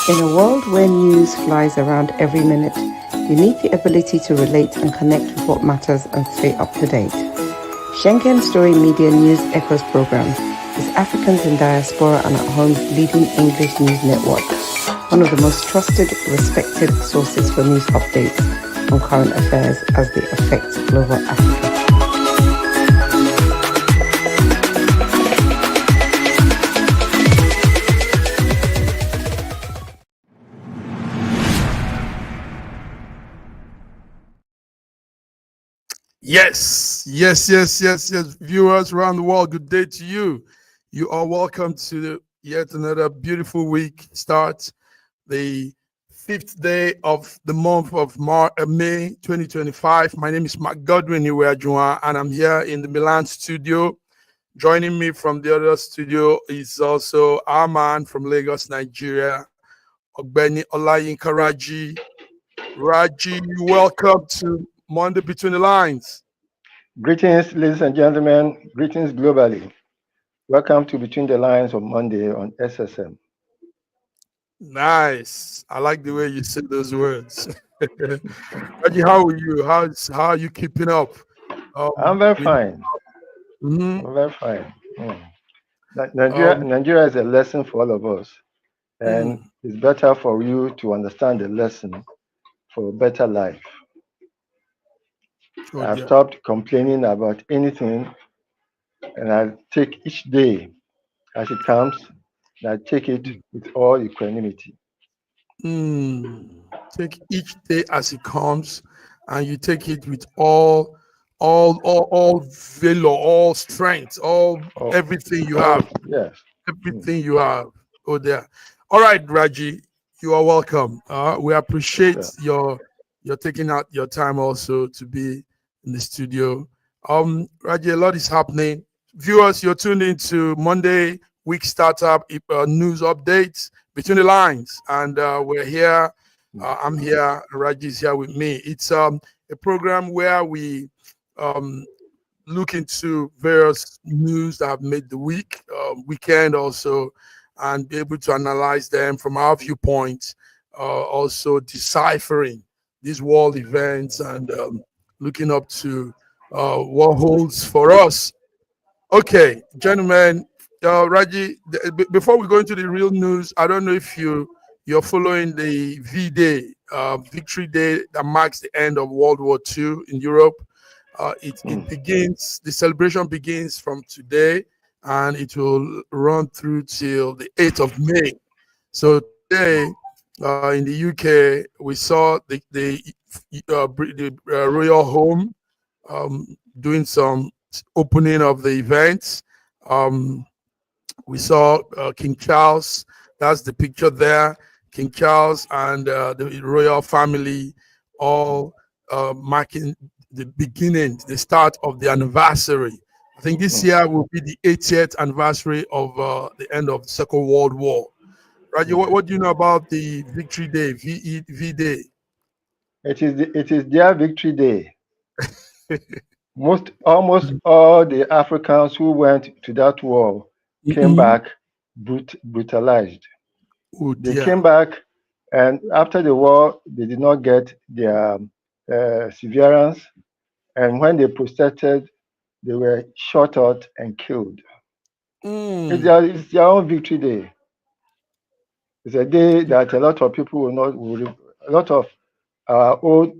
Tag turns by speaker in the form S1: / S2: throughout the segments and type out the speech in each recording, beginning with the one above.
S1: In a world where news flies around every minute, you need the ability to relate and connect with what matters and stay up to date. Schengen Story Media News Echoes program is Africans in Diaspora and at Home's leading English news network, one of the most trusted, respected sources for news updates on current affairs as they affect global Africa.
S2: Yes. Viewers around the world, good day to you. You are welcome to yet another beautiful week start, the 5th day of the month of May 2025. My name is Mark Godwin Iweajuwan, and I'm here in the Milan studio. Joining me from the other studio is also our man from Lagos, Nigeria, Ogbeni Olayinka Raji. Raji, welcome to Monday Between the Lines.
S3: Greetings, ladies and gentlemen. Greetings globally. Welcome to Between the Lines on Monday on SSM.
S2: Nice. I like the way you said those words. Raji, how are you? How are you keeping up?
S3: I'm very fine.
S2: Mhm.
S3: I'm very fine. Nigeria is a lesson for all of us, and it's better for you to understand the lesson for a better life. I've stopped complaining about anything, and I take each day as it comes, and I take it with all equanimity.
S2: Take each day as it comes, and you take it with all valor, all strength, everything you have.
S3: Yes.
S2: Everything you have. Oh, there. All right, Raji, you are welcome. We appreciate your taking out your time also to be in the studio. Raji, a lot is happening. Viewers, you're tuned into Monday week startup news updates between the lines, and we're here. I'm here. Raji is here with me. It's a program where we look into various news that have made the weekend also, and be able to analyze them from our viewpoint. Also deciphering these world events and looking up to what holds for us. Okay, gentlemen, Raji, before we go into the real news, I don't know if you're following the V-Day, Victory Day that marks the end of World War II in Europe. It begins, the celebration begins from today, and it will run through till the 8th of May. So today, in the UK, we saw the royal home doing some opening of the events. We saw King Charles. That's the picture there. King Charles and the royal family all marking the beginning, the start of the anniversary. I think this year will be the 80th anniversary of the end of the Second World War. Raji, what do you know about the Victory Day, V-Day?
S3: It is their Victory Day. Almost all the Africans who went to that war came back brutalized.
S2: Oh,
S3: they came back, and after the war, they did not get their severance. And when they protested, they were shot at and killed. It's their own Victory Day. It's a day that a lot of people a lot of our old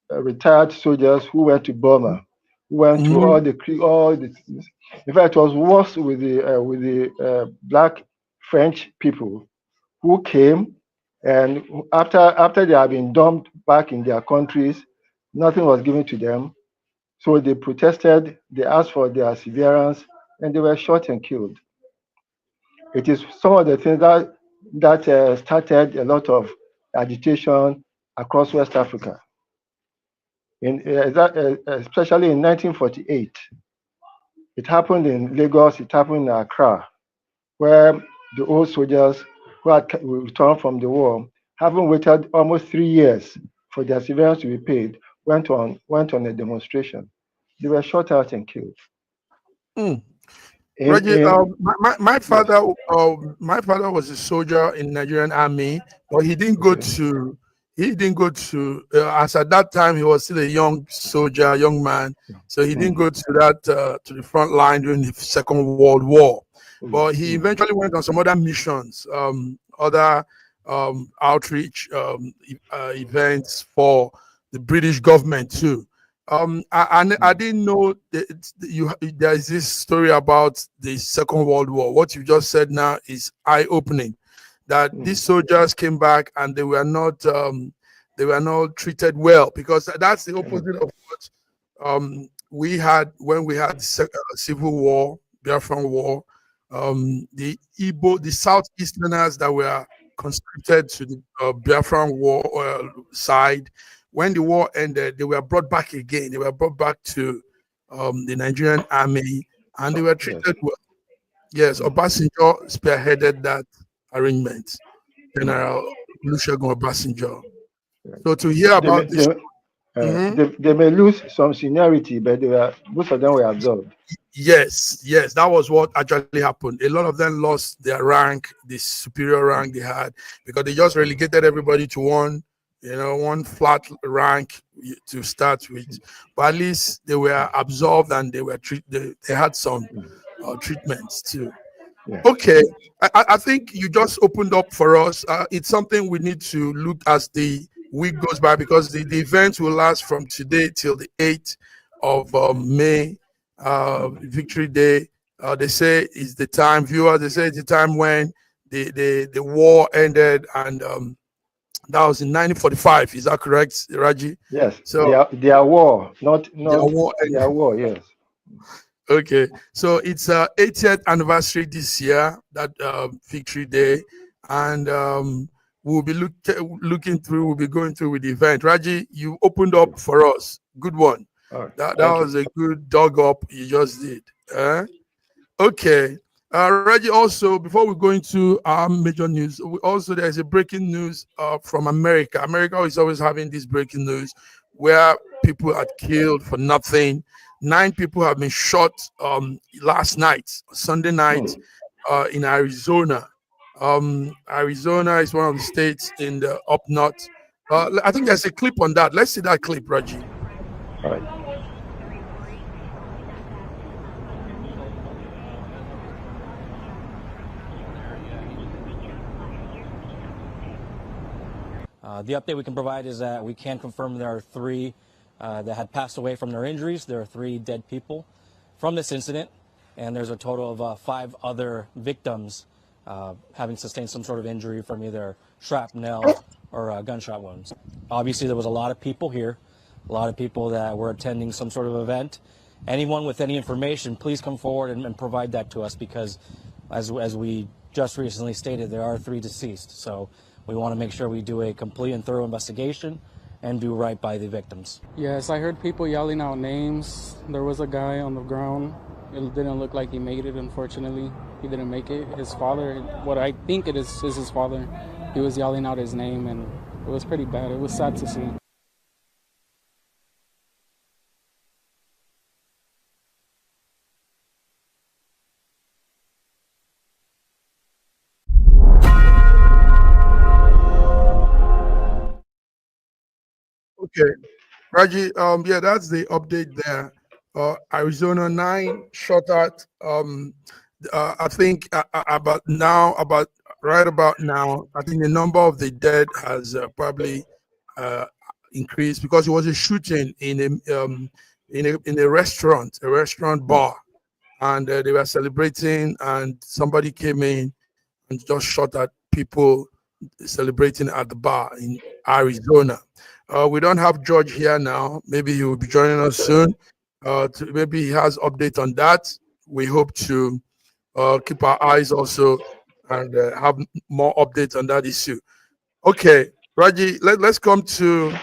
S3: retired soldiers who went to Burma, who went to all the. In fact, it was worse with the black French people who came, and after they had been dumped back in their countries, nothing was given to them. So they protested, they asked for their severance, and they were shot and killed. It is some of the things that started a lot of agitation across West Africa. Especially in 1948. It happened in Lagos, it happened in Accra, where the old soldiers who had returned from the war, having waited almost 3 years for their severance to be paid, went on a demonstration. They were shot out and killed.
S2: Reggie, my father,
S3: yes.
S2: my father was a soldier in Nigerian army, but he didn't go
S3: Okay.
S2: to. He didn't go to. As at that time, he was still a young soldier, young man. So he didn't
S3: Mm.
S2: go to that to the front line during the Second World War.
S3: Mm.
S2: But he
S3: Mm.
S2: eventually went on some other missions, other outreach events for the British government too. I didn't know that there is this story about the Second World War. What you just said now is eye-opening. That these
S3: Mm.
S2: soldiers came back and they were not treated well, because that's the
S3: Mm.
S2: opposite of what we had when we had the Civil War, Biafran War. The Southeasterners that were conscripted to the Biafran War side, when the war ended, they were brought back again. They were brought back to the Nigerian army, and they were
S3: Yes.
S2: treated well. Yes,
S3: Mm.
S2: Obasanjo spearheaded that arrangement,
S3: Mm.
S2: General Olusegun Obasanjo.
S3: Yeah.
S2: So to hear
S3: They may,
S2: about this,
S3: they,
S2: mhm,
S3: they may lose some seniority, but most of them were absorbed.
S2: yes, that was what actually happened. A lot of them lost their rank, the superior
S3: Mm.
S2: rank they had, because they just relegated everybody to one flat rank to start with. But at least they were absorbed and they were treated. They had some
S3: Mm.
S2: treatments too.
S3: Yes.
S2: Okay, I think you just opened up for us. It's something we need to look as the week goes by, because the event will last from today till the 8th of May, Victory Day. They say is the time, viewers, they say it's the time when the war ended, and that was in 1945. Is that correct, Raji?
S3: Yes.
S2: So
S3: Their war,
S2: the
S3: not
S2: war
S3: their
S2: ended.
S3: war. Yes.
S2: Okay, so it's 80th anniversary this year, that Victory Day, and we'll be looking through. We'll be going through with the event. Raji, you opened up for us. Good one.
S3: All right.
S2: That
S3: Thank you.
S2: was a good dog up you just did. Okay. Reggie, also, before we go into our major news, there's a breaking news from America. America is always having this breaking news where people are killed for nothing. 9 people have been shot last night, Sunday night,
S3: Mm.
S2: in Arizona. Arizona is one of the states in the up north. I think there's a clip on that. Let's see that clip, Reggie.
S3: All right.
S4: The update we can provide is that we can confirm there are 3 that had passed away from their injuries. There are 3 dead people from this incident, and there's a total of 5 other victims having sustained some sort of injury from either shrapnel or gunshot wounds. Obviously, there was a lot of people here, a lot of people that were attending some sort of event. Anyone with any information, please come forward and provide that to us, because as we just recently stated, there are 3 deceased. So we want to make sure we do a complete and thorough investigation and do right by the victims.
S5: Yes, I heard people yelling out names. There was a guy on the ground. It didn't look like he made it, unfortunately. He didn't make it. His father, what I think it is his father, he was yelling out his name, and it was pretty bad. It was sad to see.
S2: Okay. Raji, yeah, that's the update there. Arizona 9 shot at. I think right about now, I think the number of the dead has probably increased, because it was a shooting in a restaurant, bar, and they were celebrating, and somebody came in and just shot at people celebrating at the bar in Arizona. We don't have George here now. Maybe he will be joining us soon. Maybe he has update on that. We hope to keep our eyes also and have more updates on that issue. Okay, Raji, let's come to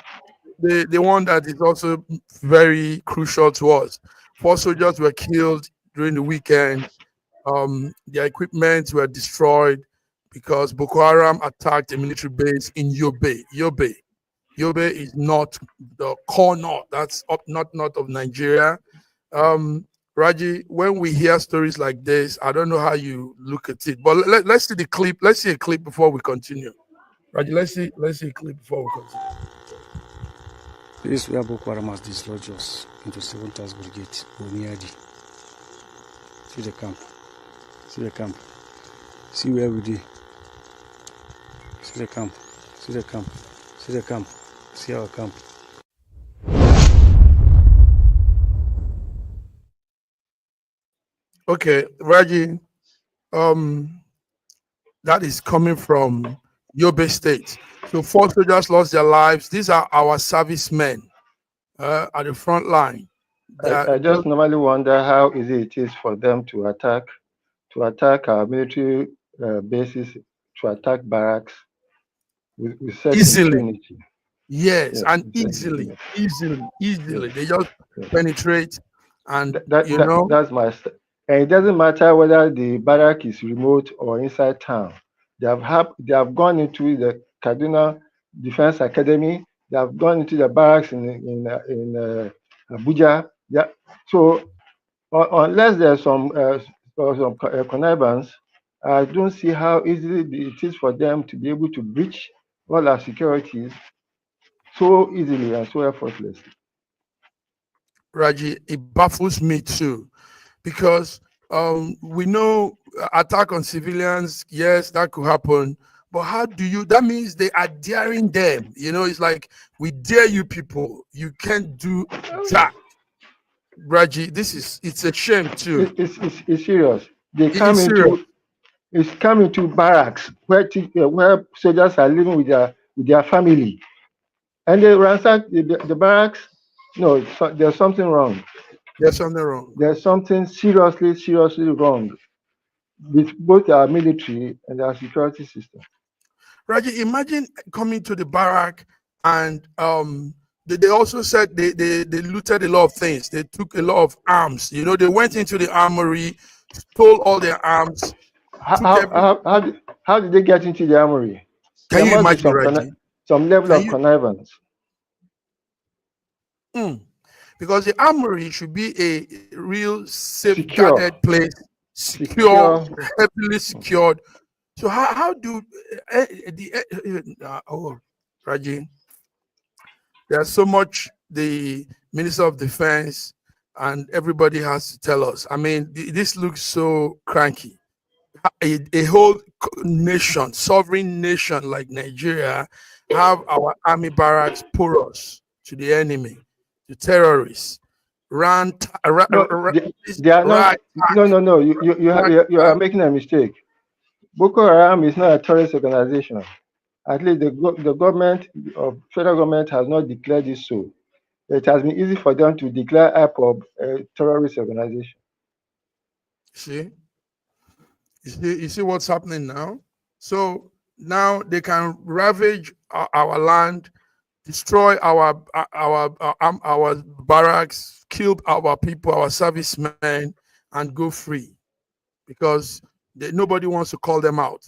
S2: the one that is also very crucial to us. 4 soldiers were killed during the weekend. Their equipment were destroyed because Boko Haram attacked a military base in Yobe. Yobe is not the core north. That's up north of Nigeria. Raji, when we hear stories like this, I don't know how you look at it, but let's see the clip. Let's see a clip before we continue. Raji, let's see a clip before we continue.
S6: This is where Boko Haram has dislodged us into 7th Brigade, Boniadi. See the camp. See the camp. See where we did. See the camp. See the camp. See the camp. See our camp.
S2: Okay, Raji, that is coming from Yobe State. So 4 soldiers lost their lives. These are our servicemen at the front line.
S3: I just normally wonder how easy it is for them to attack our military bases, to attack barracks with such impunity.
S2: Yes, and easily. They just penetrate, and
S3: that's my. And it doesn't matter whether the barrack is remote or inside town. They have gone into the Kaduna Defense Academy. They have gone into the barracks in Abuja. Yeah. So unless there's some connivance, I don't see how easy it is for them to be able to breach all our securities so easily and so effortlessly.
S2: Raji, it baffles me too, because we know attack on civilians, yes, that could happen, but how do you, that means they are daring them, it's like, we dare you people, you can't do that. Raji, it's a shame too.
S3: It's serious. They come into barracks where soldiers are living with their family, and they ransack the barracks. No, there's something wrong.
S2: There's something wrong.
S3: There's something seriously wrong with both our military and our security system.
S2: Raji, imagine coming to the barrack and they also said they looted a lot of things. They took a lot of arms. They went into the armory, stole all their arms.
S3: How did they get into the armory?
S2: Can you imagine,
S3: some level of connivance?
S2: Because the armory should be a real safeguarded place, secure, heavily secured. So how do Raji? There's so much the Minister of Defense and everybody has to tell us. I mean, this looks so cranky. A whole nation, sovereign nation like Nigeria, have our army barracks porous to the enemy, to terrorists.
S3: They are not. No. You are making a mistake. Boko Haram is not a terrorist organization. At least the government of federal government has not declared this so. It has been easy for them to declare IPOB a terrorist organization.
S2: You see what's happening now? So now they can ravage our land, destroy our barracks, kill our people, our servicemen, and go free because nobody wants to call them out.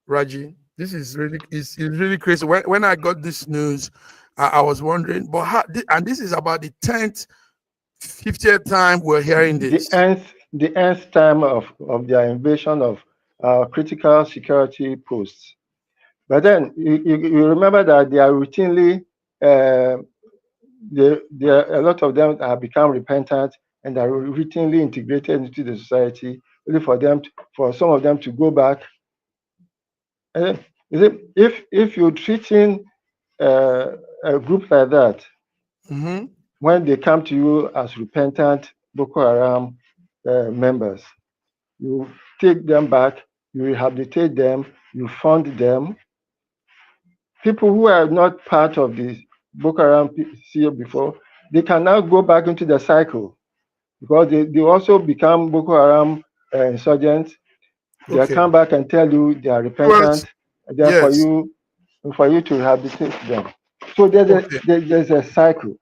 S2: Raji, this is really crazy. When I got this news, I was wondering, but how? And this is about the 10th, 50th time we're hearing this.
S3: The nth time of their invasion of critical security posts. But then you remember that they are routinely, a lot of them have become repentant and are routinely integrated into the society, only for some of them to go back. If you're treating a group like that, when they come to you as repentant Boko Haram members, you take them back, you rehabilitate them, you fund them. People who are not part of the Boko Haram before, they can now go back into the cycle because they also become Boko Haram insurgents. They'll come back and tell you they are repentant, and then for you to rehabilitate them. So there's a cycle.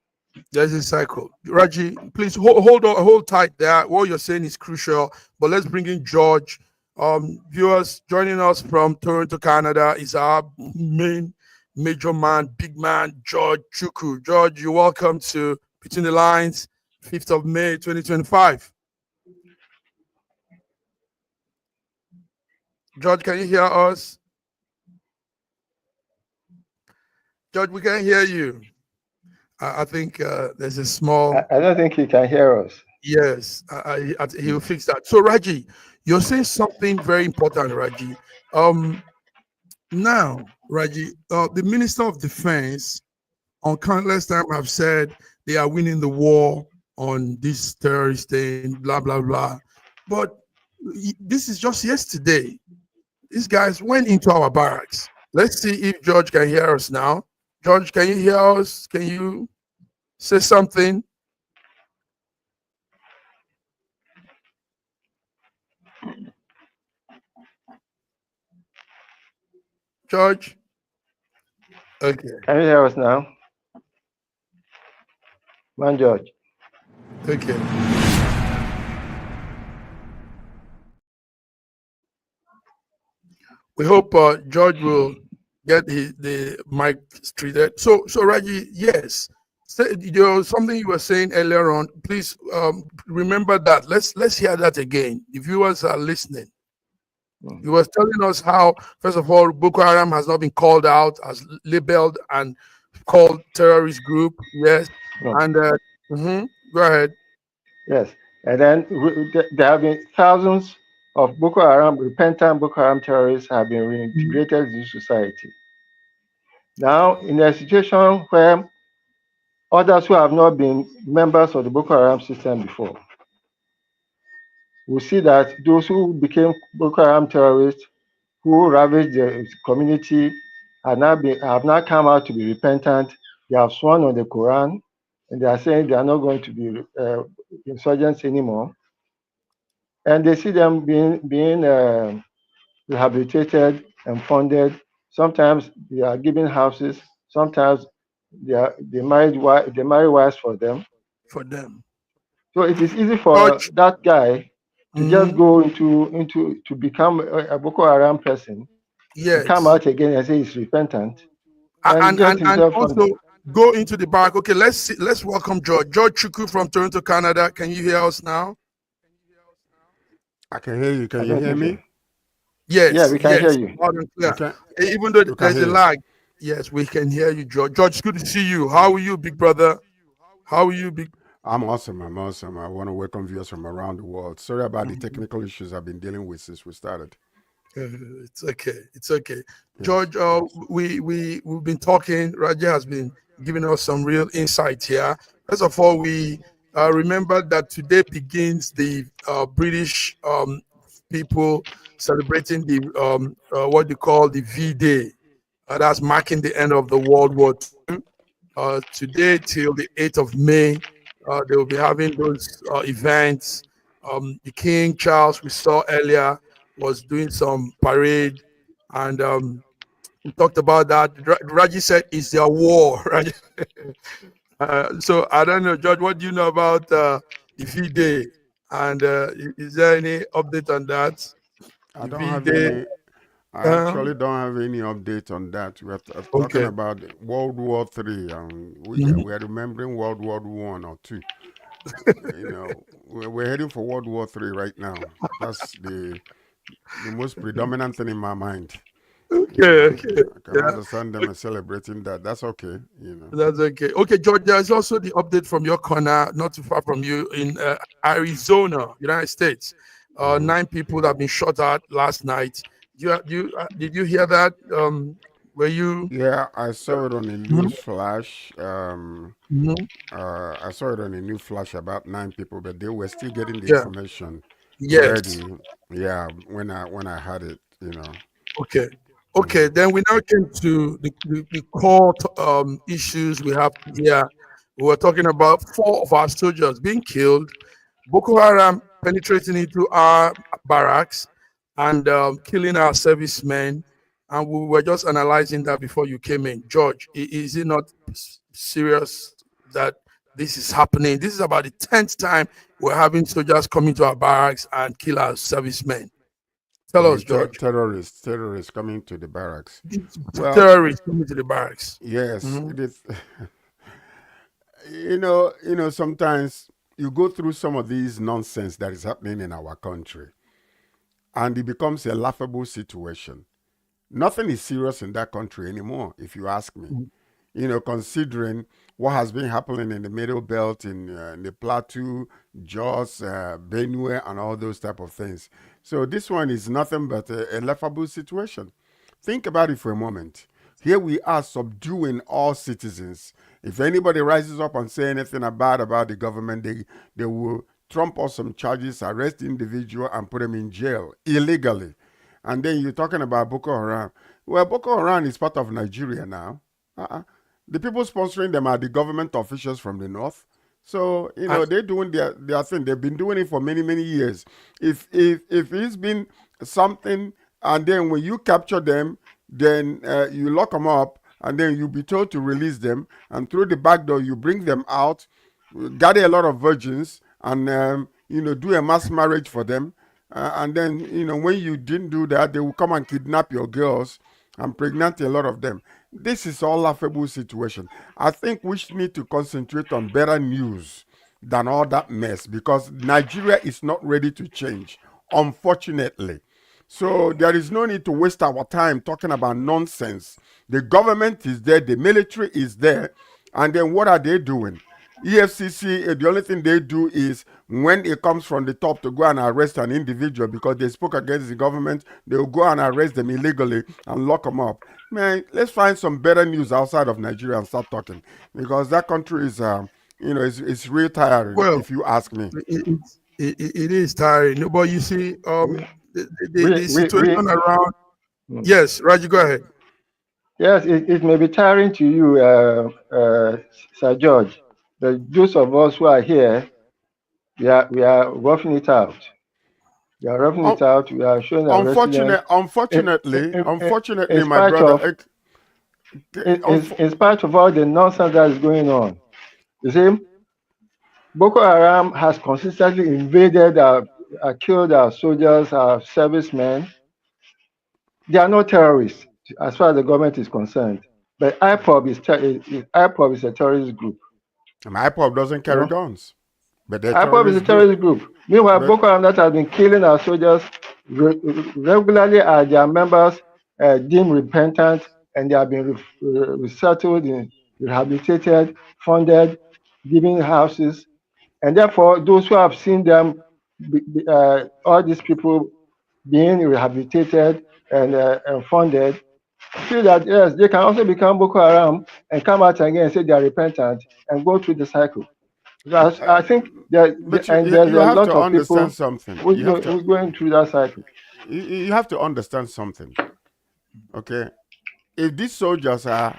S2: There's a cycle. Raji, please hold tight there. What you're saying is crucial, but let's bring in George. Viewers joining us from Toronto, Canada is our major man, big man, George Chukwu. George, you're welcome to Between the Lines. 5th of May 2025. George, can you hear us? George, we can't hear you. I think there's a small...
S3: I don't think he can hear us.
S2: Yes, he'll fix that. So, Raji, you're saying something very important, Raji. Now, Raji, the Minister of Defense on countless times have said they are winning the war on this terrorist thing, blah, blah, blah. But this is just yesterday. These guys went into our barracks. Let's see if George can hear us now. George, can you hear us? Can you say something? George? Okay.
S3: Can you hear us now? Man, George.
S2: Okay. We hope George will get the mic treated. So Raji, yes, there was something you were saying earlier on. Please remember that. Let's hear that again. The viewers are listening. You were telling us how, first of all, Boko Haram has not been called out as labeled and called terrorist group. Yes, and go ahead.
S3: Yes, and then there have been thousands of Boko Haram, repentant Boko Haram terrorists have been reintegrated into society. Now, in a situation where others who have not been members of the Boko Haram system before, we see that those who became Boko Haram terrorists, who ravaged the community, have now come out to be repentant. They have sworn on the Quran, and they are saying they are not going to be insurgents anymore. And they see them being rehabilitated and funded. Sometimes they are given houses. Sometimes they marry wives for them. So it is easy for that guy to just go to become a Boko Haram person.
S2: Yes.
S3: To come out again and say he's repentant.
S2: And also go into the barrack. Okay, let's welcome George. George Chukwu from Toronto, Canada. Can you hear us now?
S7: I can hear you. Can you hear me?
S2: Yes.
S3: Yeah, we can hear you.
S2: Okay. Even though there's a lag. Yes, we can hear you, George. George, it's good to see you. How are you, big brother? How are you, big?
S7: I'm awesome. I want to welcome viewers from around the world. Sorry about the technical issues I've been dealing with since we started.
S2: It's okay. Yes. George, we've been talking. Raja has been giving us some real insight here. First of all, we remember that today begins the British people celebrating the what they call the V-Day. That's marking the end of the World War II. Today till the 8th of May, they will be having those events. The King Charles we saw earlier was doing some parade, and we talked about that. Raji said it's their war, right? So I don't know, George, what do you know about the V-Day? And is there any update on that?
S7: I actually don't have any update on that. We're talking about World War III, and we're remembering World War I or II. We're heading for World War III right now. That's the most predominant thing in my mind.
S2: Okay.
S7: I can understand them celebrating that. That's okay.
S2: That's okay. Okay, George, there's also the update from your corner, not too far from you, in Arizona, United States. 9 people have been shot at last night. Did you hear that? Were you?
S7: Yeah, I saw it on a news flash. I saw it on a news flash about 9 people, but they were still getting the information ready. Yeah, when I had it,
S2: Okay. Then we now came to the core issues we have here. We were talking about 4 of our soldiers being killed, Boko Haram penetrating into our barracks and killing our servicemen. And we were just analyzing that before you came in. George, is it not serious that this is happening? This is about the 10th time we're having soldiers come into our barracks and kill our servicemen. Tell us, George.
S7: Terrorists coming to the barracks.
S2: Terrorists coming to the barracks.
S7: Yes, it is. Sometimes you go through some of these nonsense that is happening in our country, and it becomes a laughable situation. Nothing is serious in that country anymore, if you ask me. You know, considering what has been happening in the Middle Belt, in the Plateau, Jos, Benue, and all those type of things. So this one is nothing but a laughable situation. Think about it for a moment. Here we are subduing all citizens. If anybody rises up and say anything bad about the government, they will trump us some charges, arrest the individual, and put them in jail illegally. And then you're talking about Boko Haram. Well, Boko Haram is part of Nigeria now. The people sponsoring them are the government officials from the north. So, you know, they're doing their thing. They've been doing it for many, many years. If it's been something, and then when you capture them, then you lock them up, and then you'll be told to release them. And through the back door, you bring them out, gather a lot of virgins, and, you know, do a mass marriage for them. And then, you know, when you didn't do that, they will come and kidnap your girls and pregnant a lot of them. This is all laughable situation. I think we need to concentrate on better news than all that mess, because Nigeria is not ready to change, unfortunately. So there is no need to waste our time talking about nonsense. The government is there, the military is there, and then what are they doing? EFCC, the only thing they do is when it comes from the top to go and arrest an individual because they spoke against the government, they will go and arrest them illegally and lock them up. Man, let's find some better news outside of Nigeria and start talking, because that country is, you know, it's real tiring, if you ask me.
S2: It is tiring. But you see, the situation around. Yes, Raji, go ahead.
S3: Yes, it may be tiring to you, Sir George. But those of us who are here, we are roughing it out. We are roughing it out. We are showing our resilience.
S7: Unfortunately, my brother.
S3: In spite of all the nonsense that is going on, you see, Boko Haram has consistently invaded, killed our soldiers, our servicemen. They are not terrorists, as far as the government is concerned. But IPOB is a terrorist group.
S7: And IPOB doesn't carry guns. But
S3: IPOB is a terrorist group. Meanwhile, Boko Haram that has been killing our soldiers regularly are their members deemed repentant, and they have been resettled, rehabilitated, funded, given houses. And therefore, those who have seen them, all these people being rehabilitated and funded, feel that yes, they can also become Boko Haram and come out again and say they are repentant and go through the cycle. I think there's a lot of people who's going through that cycle.
S7: You have to understand something, okay? If these soldiers are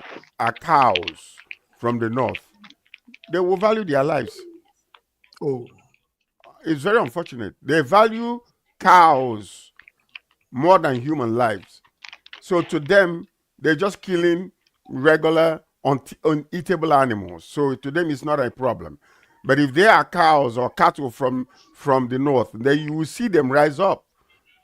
S7: cows from the north, they will value their lives.
S2: Oh,
S7: it's very unfortunate. They value cows more than human lives. So to them, they're just killing regular, uneatable animals. So to them, it's not a problem. But if they are cows or cattle from the north, then you will see them rise up.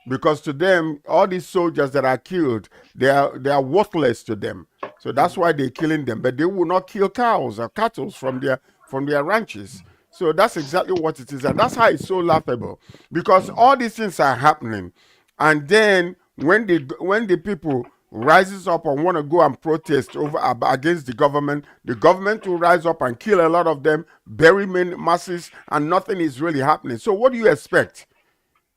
S7: Because to them, all these soldiers that are killed, they are worthless to them. So that's why they're killing them. But they will not kill cows or cattle from their ranches. So that's exactly what it is. And that's how it's so laughable. Because all these things are happening. And then when the people rises up and want to go and protest against the government will rise up and kill a lot of them, bury masses, and nothing is really happening. So what do you expect?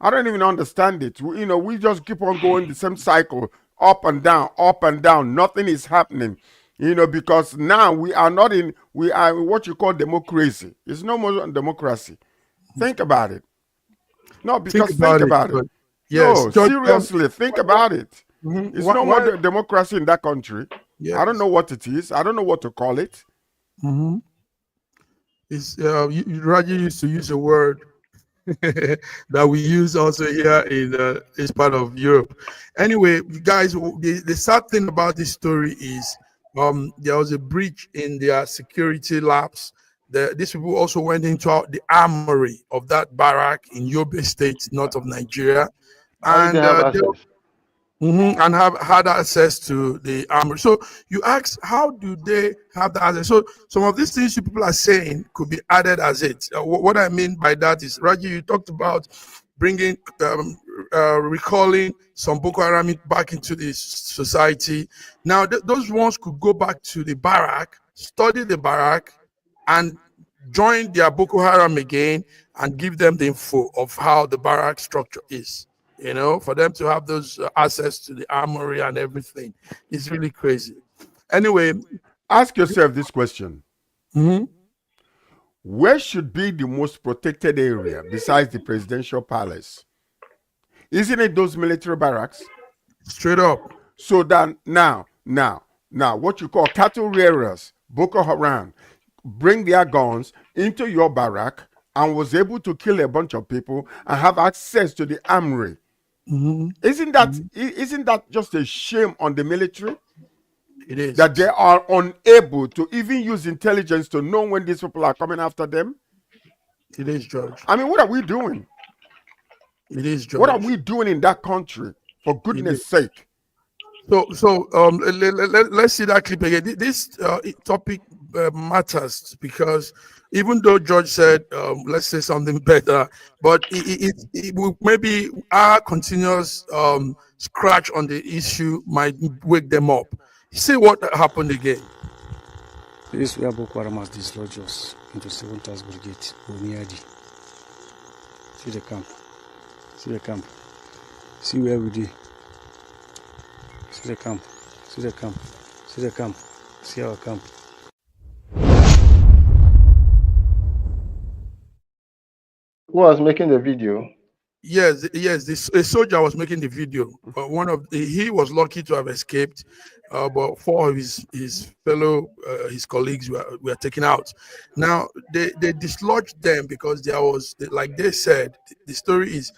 S7: I don't even understand it. We just keep on going the same cycle, up and down. Nothing is happening. Because now we are in what you call democracy. It's no more democracy. Think about it. No, because think about it. Yes, no, seriously, think about it. Mm-hmm. It's no more democracy in that country. Yes. I don't know what it is. I don't know what to call it.
S2: Mm-hmm. It's Raji used to use a word that we use also here in this part of Europe. Anyway, guys, the sad thing about this story is there was a breach in their security labs. These people also went into the armory of that barrack in Yobe State, north of Nigeria. And and have had access to the armory. So you ask, how do they have the access? So some of these things you people are saying could be added as it. What I mean by that is, Raji, you talked about bringing, recalling some Boko Haram back into the society. Now, those ones could go back to the barrack, study the barrack, and join their Boko Haram again and give them the info of how the barrack structure is. You know, for them to have those access to the armory and everything. It's really crazy. Anyway,
S7: ask yourself this question.
S2: Mm-hmm.
S7: Where should be the most protected area besides the presidential palace? Isn't it those military barracks?
S2: Straight up.
S7: So that now, what you call cattle rearers, Boko Haram, bring their guns into your barrack and was able to kill a bunch of people and have access to the armory.
S2: Mm-hmm.
S7: Isn't that just a shame on the military?
S2: It is.
S7: That they are unable to even use intelligence to know when these people are coming after them?
S2: It is, George.
S7: I mean, what are we doing?
S2: It is, George.
S7: What are we doing in that country, for goodness sake?
S2: So let's see that clip again. This topic matters because even though George said, let's say something better, but it will, maybe our continuous scratch on the issue might wake them up. See what happened again.
S6: This is where Boko Haram has dislodged us into 7th Brigade, Oniadi. See the camp. See the camp. See where we did. See the camp. See the camp. See the camp. See our camp.
S3: Who was making the video?
S2: Yes. A soldier was making the video. He was lucky to have escaped, but 4 of his fellow his colleagues were taken out. Now they dislodged them because there was, like they said, the story is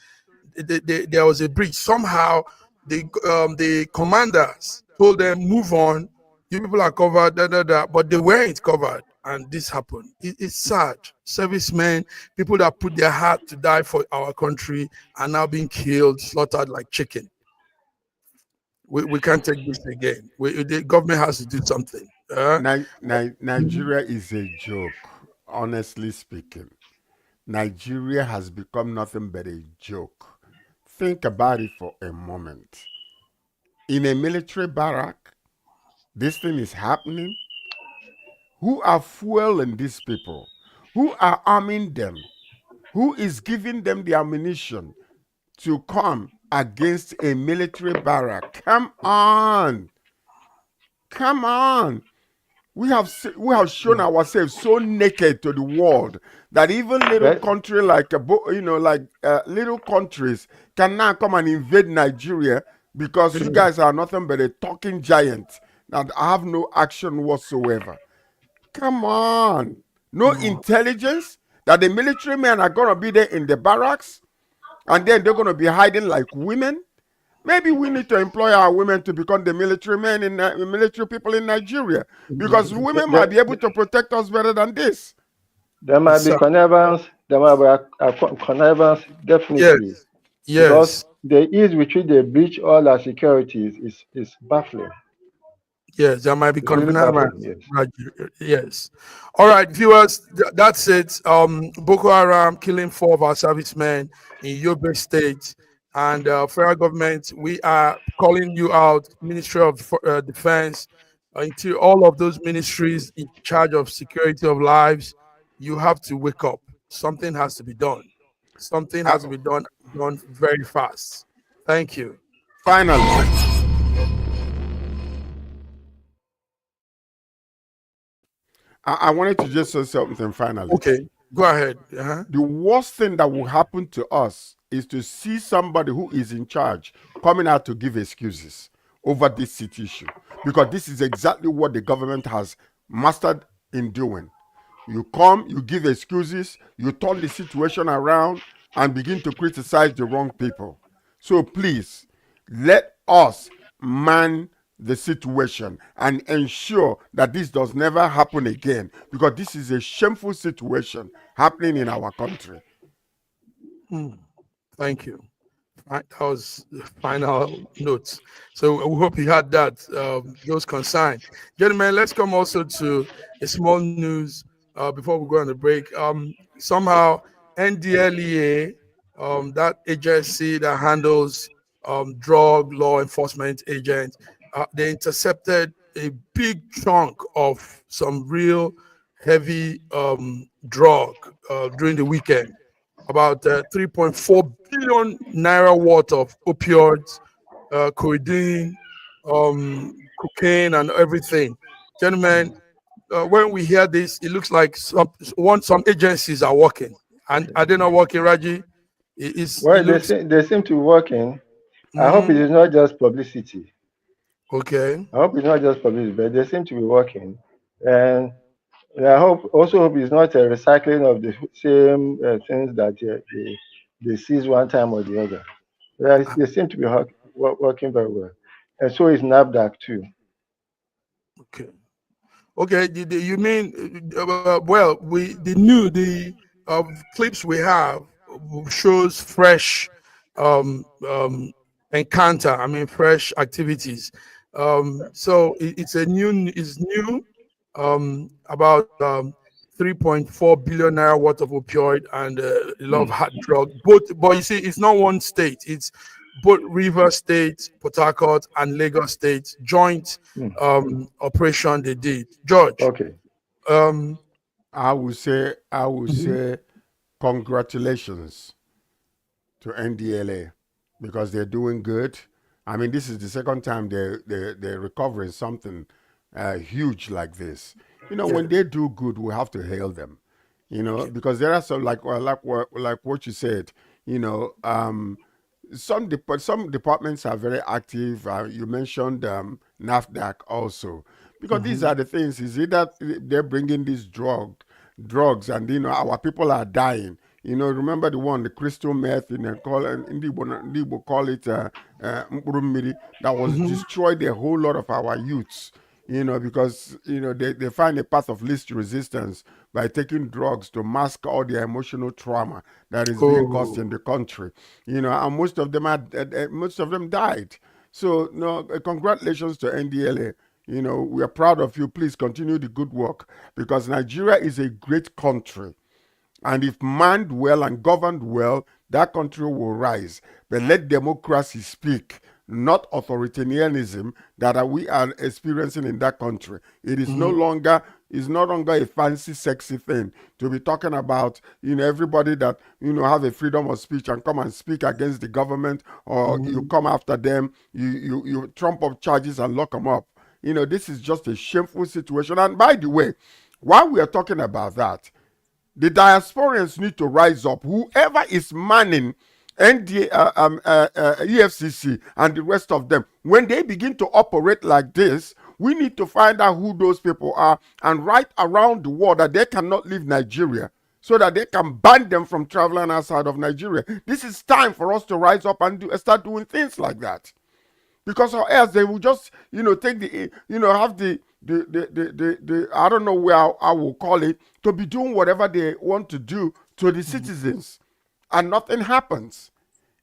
S2: there was a breach. Somehow the commanders told them, move on, you people are covered, but they weren't covered. And this happened. It's sad. Servicemen, people that put their heart to die for our country, are now being killed, slaughtered like chicken. We can't take this again. The government has to do something.
S7: Nigeria is a joke, honestly speaking. Nigeria has become nothing but a joke. Think about it for a moment. In a military barrack, this thing is happening. Who are fueling these people? Who are arming them? Who is giving them the ammunition to come against a military barrack? Come on. We have shown ourselves so naked to the world that even little country like little countries can now come and invade Nigeria because you guys are nothing but a talking giant that have no action whatsoever. Come on. No intelligence that the military men are going to be there in the barracks and then they're going to be hiding like women. Maybe we need to employ our women to become the military men in military people in Nigeria, because women might be able to protect us better than this.
S3: There might be connivance. There might be connivance, definitely.
S2: Yes.
S3: Because the ease with which they breach all our securities is baffling.
S2: Yes, there might be connivance.
S3: Yes.
S2: Yes. All right, viewers, that's it. Boko Haram killing 4 of our servicemen in Yobe State. And federal government, we are calling you out, Ministry of Defense, into all of those ministries in charge of security of lives. You have to wake up. Something has to be done. Something has to be done very fast. Thank you.
S7: Finally, I wanted to just say something finally.
S2: Okay, go ahead.
S7: The worst thing that will happen to us is to see somebody who is in charge coming out to give excuses over this city issue, because this is exactly what the government has mastered in doing. You come, you give excuses, you turn the situation around and begin to criticize the wrong people. So please, let us man the situation and ensure that this does never happen again, because this is a shameful situation happening in our country.
S2: Thank you. That was the final notes. So we hope you had that, those consigned. Gentlemen, let's come also to a small news before we go on the break. Somehow, NDLEA, that agency that handles drug law enforcement agents, they intercepted a big chunk of some real heavy drug during the weekend. About 3.4 billion naira worth of opioids, codeine, cocaine, and everything. Gentlemen, when we hear this, it looks like some agencies are working. And are they not working, Raji?
S3: Well, they seem to be working. I hope it is not just publicity.
S2: Okay.
S3: I hope it's not just publicity, but they seem to be working. And I hope it's not a recycling of the same things that they seized one time or the other. They seem to be working very well, and so is NAFDAC too.
S2: Okay. Okay. You mean the clips we have shows fresh encounter. I mean, fresh activities. So it's new. About 3.4 billion naira worth of opioid and a lot of hard drug. But you see, it's not one state. It's both Rivers State, Port Harcourt, and Lagos State joint operation they did. George.
S3: Okay.
S7: I would say congratulations to NDLA because they're doing good. I mean, this is the second time they're recovering something huge like this. When they do good, we have to hail them. Because there are some like what you said. Some departments are very active. You mentioned NAFDAC also, because these are the things. Is it that they're bringing these drugs, and our people are dying. Remember the crystal meth, Igbo call it mkpuru that was destroyed a whole lot of our youths. Because they find a path of least resistance by taking drugs to mask all the emotional trauma that is being caused in the country. And most of them died. So congratulations to NDLA. We are proud of you. Please continue the good work, because Nigeria is a great country. And if manned well and governed well, that country will rise. But let democracy speak, not authoritarianism that we are experiencing in that country. It is no longer a fancy, sexy thing to be talking about, everybody that, have a freedom of speech and come and speak against the government, or you come after them, you trump up charges and lock them up. This is just a shameful situation. And by the way, while we are talking about that, the diasporians need to rise up. Whoever is manning EFCC and the rest of them, when they begin to operate like this, we need to find out who those people are and write around the world that they cannot leave Nigeria, so that they can ban them from traveling outside of Nigeria. This is time for us to rise up and start doing things like that, because or else they will just take the have the I don't know where I will call it, to be doing whatever they want to do to the citizens, and nothing happens.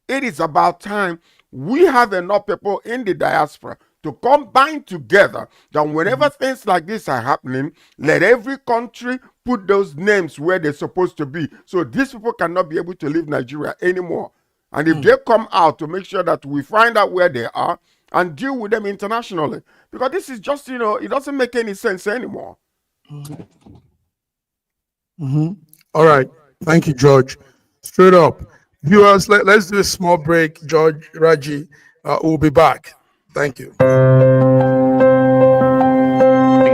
S7: It is about time we have enough people in the diaspora to combine together that whenever things like this are happening, let every country put those names where they're supposed to be, so these people cannot be able to leave Nigeria anymore. And if they come out, to make sure that we find out where they are and deal with them internationally, because this is just, it doesn't make any sense anymore.
S2: All right. Thank you, George. Straight up. Viewers, let's do a small break. George, Raji, we'll be back. Thank you.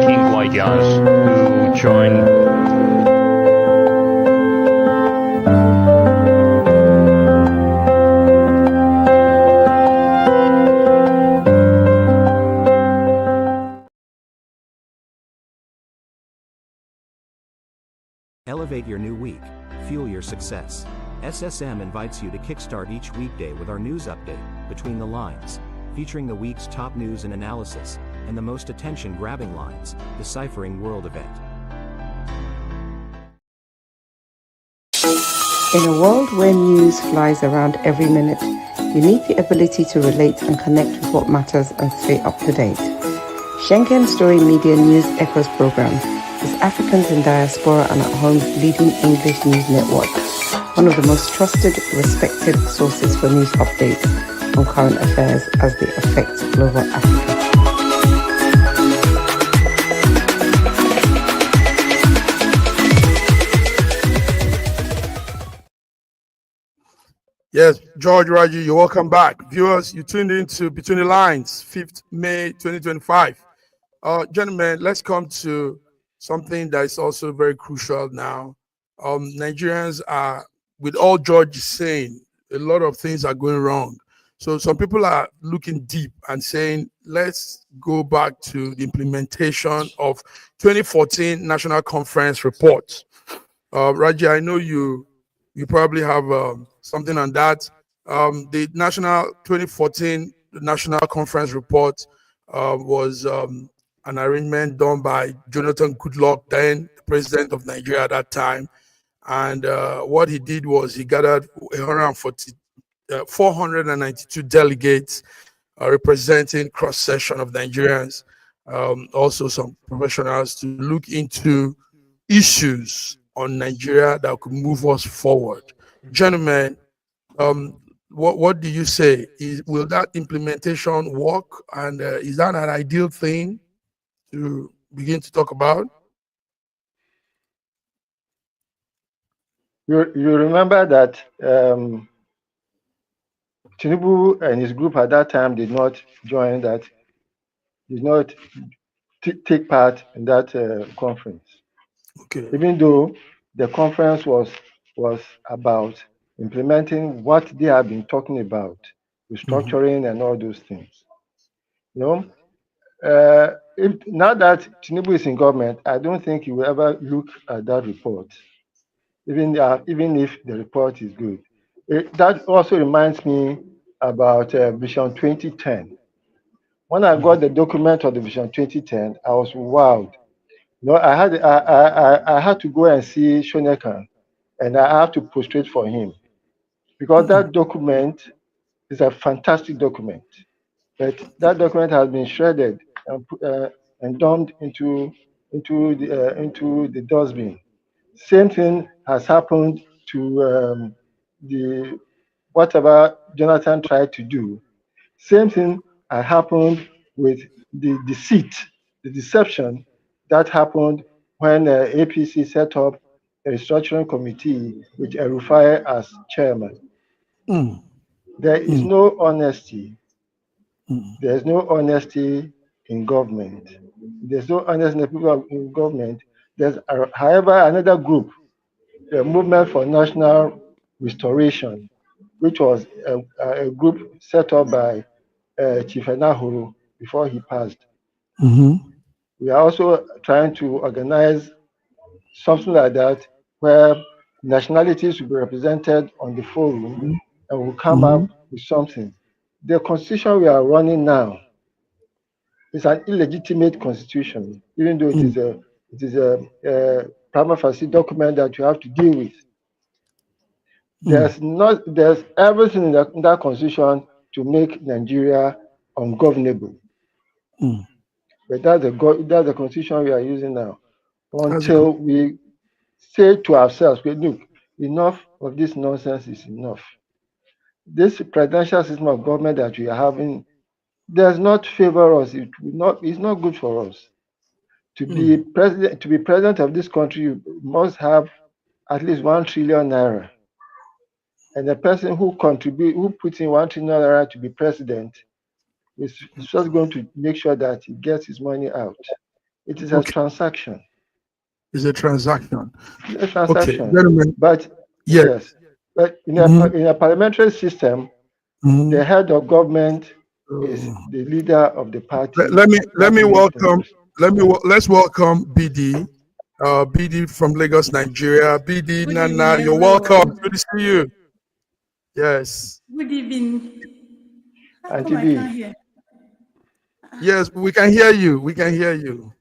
S8: King Guayas, who joined
S9: Elevate your new week. Fuel your success. SSM invites you to kickstart each weekday with our news update, Between the Lines, featuring the week's top news and analysis, and the most attention-grabbing lines, Deciphering World Event.
S1: In a world where news flies around every minute, You need the ability to relate and connect with what matters and stay up to date. Schengen Story Media News Echoes program is Africans in Diaspora and at Home's leading English news network, one of the most trusted, respected sources for news updates on current affairs as they affect global Africa.
S2: Yes, George Raji, you're welcome back. Viewers, you tuned into Between the Lines, 5th May 2025. Gentlemen, let's come to something that is also very crucial now. Nigerians are, with all George is saying, a lot of things are going wrong. So some people are looking deep and saying, let's go back to the implementation of 2014 National Conference report. Raji, I know you probably have something on that. The National 2014 National Conference report was an arrangement done by Jonathan Goodluck, then the president of Nigeria at that time. And what he did was he gathered 492 delegates representing cross-section of Nigerians, also some professionals, to look into issues on Nigeria that could move us forward. Gentlemen, what do you say? Will that implementation work? And is that an ideal thing to begin to talk about?
S3: You remember that Tinubu and his group at that time did not join that, did not take part in that conference.
S2: Okay.
S3: Even though the conference was about implementing what they have been talking about, restructuring and all those things. You know, now that Tinubu is in government, I don't think he will ever look at that report, even if the report is good. That also reminds me about Vision 2010. When I got the document of the Vision 2010, I was wowed. You know, I had to go and see Shonekan, and I have to prostrate for him, because that document is a fantastic document. But that document has been shredded and dumped into the dustbin. Same thing has happened to the whatever Jonathan tried to do. Same thing has happened with the deceit, the deception that happened when APC set up a restructuring committee with Erufai as chairman. There is no honesty. There's no honesty in government. There's no honesty in the people in government. There's, however, another group, the Movement for National Restoration, which was a group set up by Chief Enahuru before he passed. We are also trying to organize something like that, where nationalities will be represented on the forum and will come up with something. The constitution we are running now is an illegitimate constitution, even though it is a prima facie document that you have to deal with. There's everything in that constitution to make Nigeria ungovernable. But that's the constitution we are using now. Until we say to ourselves, look, enough of this nonsense is enough. This presidential system of government that we are having does not favor us. It's not good for us. To be president of this country, you must have at least 1 trillion naira. And the person who puts in 1 trillion naira to be president is just going to make sure that he gets his money out. It is a transaction.
S2: It's a transaction.
S3: It's a transaction.
S2: Okay.
S3: But yes, but in a parliamentary system, the head of government is the leader of the party.
S2: Let's welcome BD. BD from Lagos, Nigeria. BD, Nana, you're welcome. Good to see you. Yes.
S10: Good evening.
S3: Auntie B.
S2: Yes, we can hear you. We can hear you.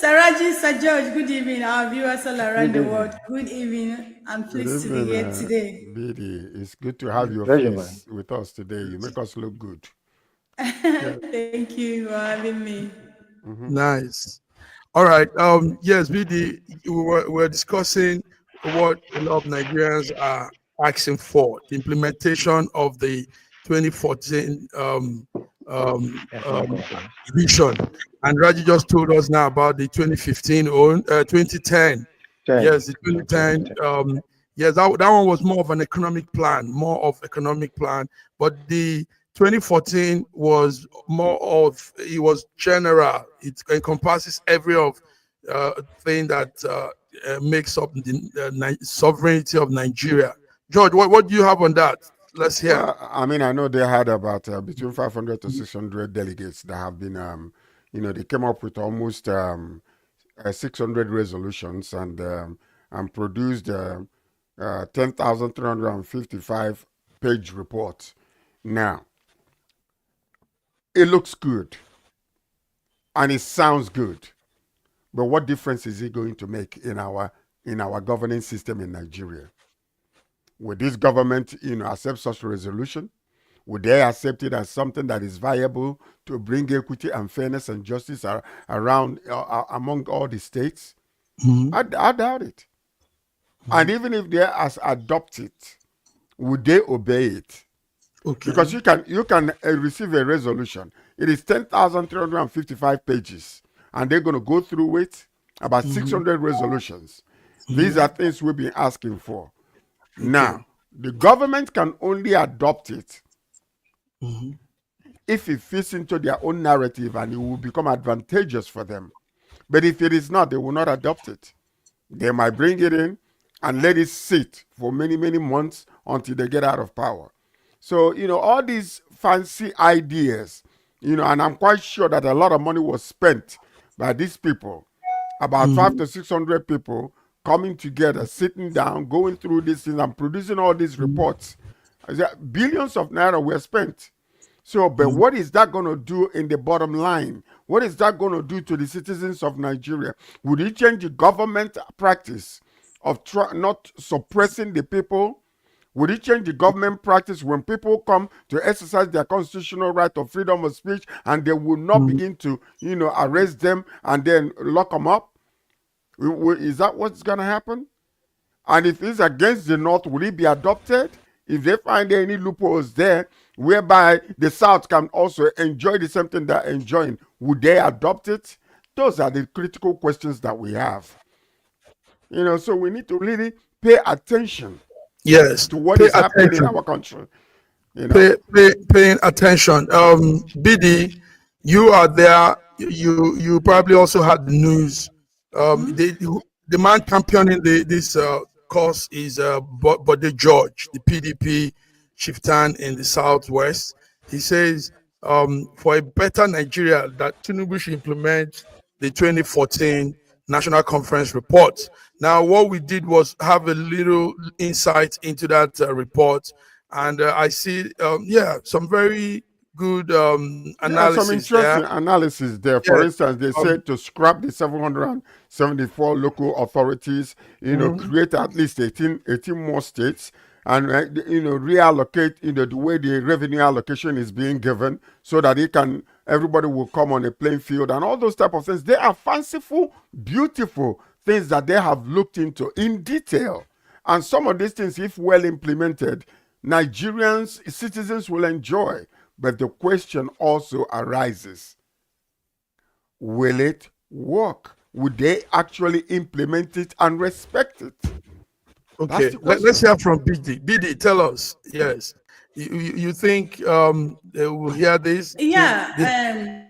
S10: Saraji, Sir George, good evening. Our viewers all around the world, good evening. I'm
S7: Good
S10: pleased to be
S7: evening,
S10: here today.
S7: BD. It's good to have your
S3: Pleasure, man.
S7: face with us today. You make us look good.
S10: Thank you for having me.
S2: Nice. All right. Yes, we're discussing what a lot of Nigerians are asking for: the implementation of the 2014 vision. And Raji just told us now about the 2015 or 2010. Yes, the 2010. Yes, that one was more of an economic plan, But the 2014 was more of, it was general. It encompasses every thing that makes up the sovereignty of Nigeria. George, what do you have on that? Let's hear.
S7: Well, I mean, I know they had about between 500 to 600 delegates that have been, they came up with almost 600 resolutions and produced 10,355 page reports. Now, it looks good and it sounds good, but what difference is it going to make in our governing system in Nigeria? Would this government, accept such a resolution? Would they accept it as something that is viable to bring equity and fairness and justice around among all the states? I doubt it. And even if they adopt it, would they obey it?
S2: Okay.
S7: Because you can receive a resolution. It is 10,355 pages, and they're going to go through it, about 600 resolutions. These are things we've been asking for. Okay. Now, the government can only adopt it if it fits into their own narrative and it will become advantageous for them. But if it is not, they will not adopt it. They might bring it in and let it sit for many, many months until they get out of power. So, all these fancy ideas, and I'm quite sure that a lot of money was spent by these people, about 500 to 600 people coming together, sitting down, going through these things and producing all these reports. Billions of naira were spent. So, but what is that going to do in the bottom line? What is that going to do to the citizens of Nigeria? Would it change the government practice of not suppressing the people? Would it change the government practice when people come to exercise their constitutional right of freedom of speech and they will not begin to, arrest them and then lock them up? Is that what's going to happen? And if it's against the North, will it be adopted? If they find any loopholes there whereby the South can also enjoy the same thing they're enjoying, would they adopt it? Those are the critical questions that we have. So we need to really pay attention.
S2: Yes,
S7: to what is happening in our country.
S2: Paying attention. BD, you are there. You probably also had the news. The man championing this cause is Bode George, the PDP chieftain in the Southwest. He says for a better Nigeria that Tinubu should implement the 2014 National Conference report. Now, what we did was have a little insight into that report, and I see, some very good analysis.
S7: Some interesting analysis there. For instance, they said to scrap the 774 local authorities, create at least 18 more states, and reallocate the way the revenue allocation is being given so that everybody will come on a playing field and all those type of things. They are fanciful, beautiful things that they have looked into in detail. And some of these things, if well implemented, Nigerians, citizens will enjoy. But the question also arises, will it work? Would they actually implement it and respect it?
S2: Okay, let's hear from BD. BD, tell us. Yes, you think they will hear this?
S10: Yeah,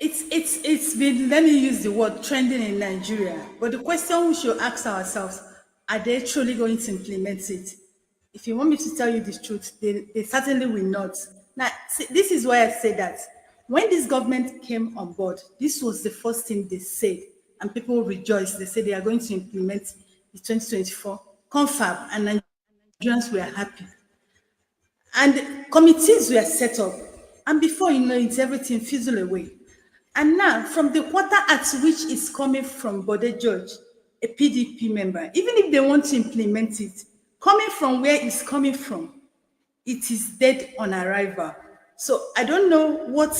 S10: it's been, let me use the word, trending in Nigeria. But the question we should ask ourselves: are they truly going to implement it? If you want me to tell you the truth, they certainly will not. Now, see, this is why I say that when this government came on board, this was the first thing they said. And people rejoiced. They said they are going to implement the 2024 confab, and Nigerians were happy. And committees were set up. And before you know it, everything fizzled away. And now, from the quarter at which it's coming from Bode George, a PDP member, even if they want to implement it, coming from where it's coming from, it is dead on arrival. So I don't know what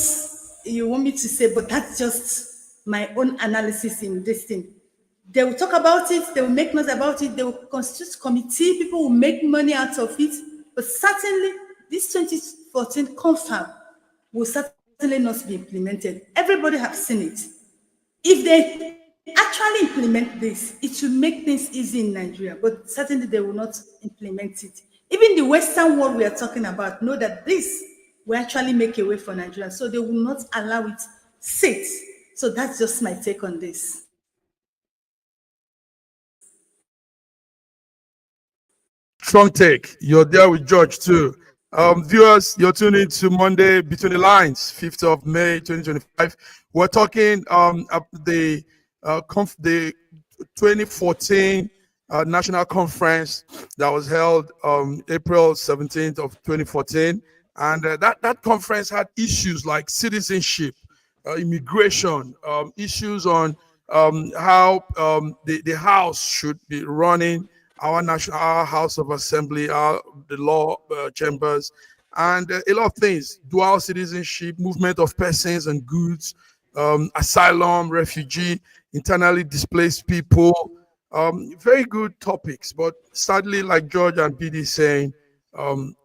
S10: you want me to say, but that's just my own analysis in this thing. They will talk about it, they will make notes about it, they will constitute committee, people will make money out of it, but certainly this 2014 confirm will certainly not be implemented. Everybody has seen it. If they actually implement this, it will make things easy in Nigeria, but certainly they will not implement it. Even the Western world we are talking about know that this will actually make a way for Nigeria, so they will not allow it sit. So that's just my take on this.
S2: Strong take. You're there with George too. Viewers, you're tuning to Monday Between the Lines, 5th of May, 2025. We're talking the 2014 national conference that was held April 17th of 2014. And that conference had issues like citizenship, immigration, issues on how the House should be running, our House of Assembly, the law chambers, and a lot of things: dual citizenship, movement of persons and goods, asylum, refugee, internally displaced people. Very good topics, but sadly, like George and PD saying,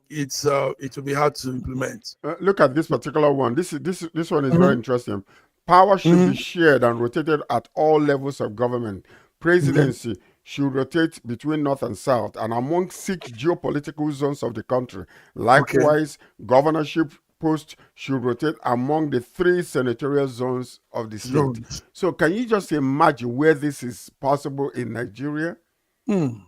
S2: it will be hard to implement.
S7: Look at this particular one. This one is very interesting. Power should be shared and rotated at all levels of government. Presidency should rotate between North and South and among 6 geopolitical zones of the country. Likewise, governorship posts should rotate among the 3 senatorial zones of the state. So can you just imagine where this is possible in Nigeria? Can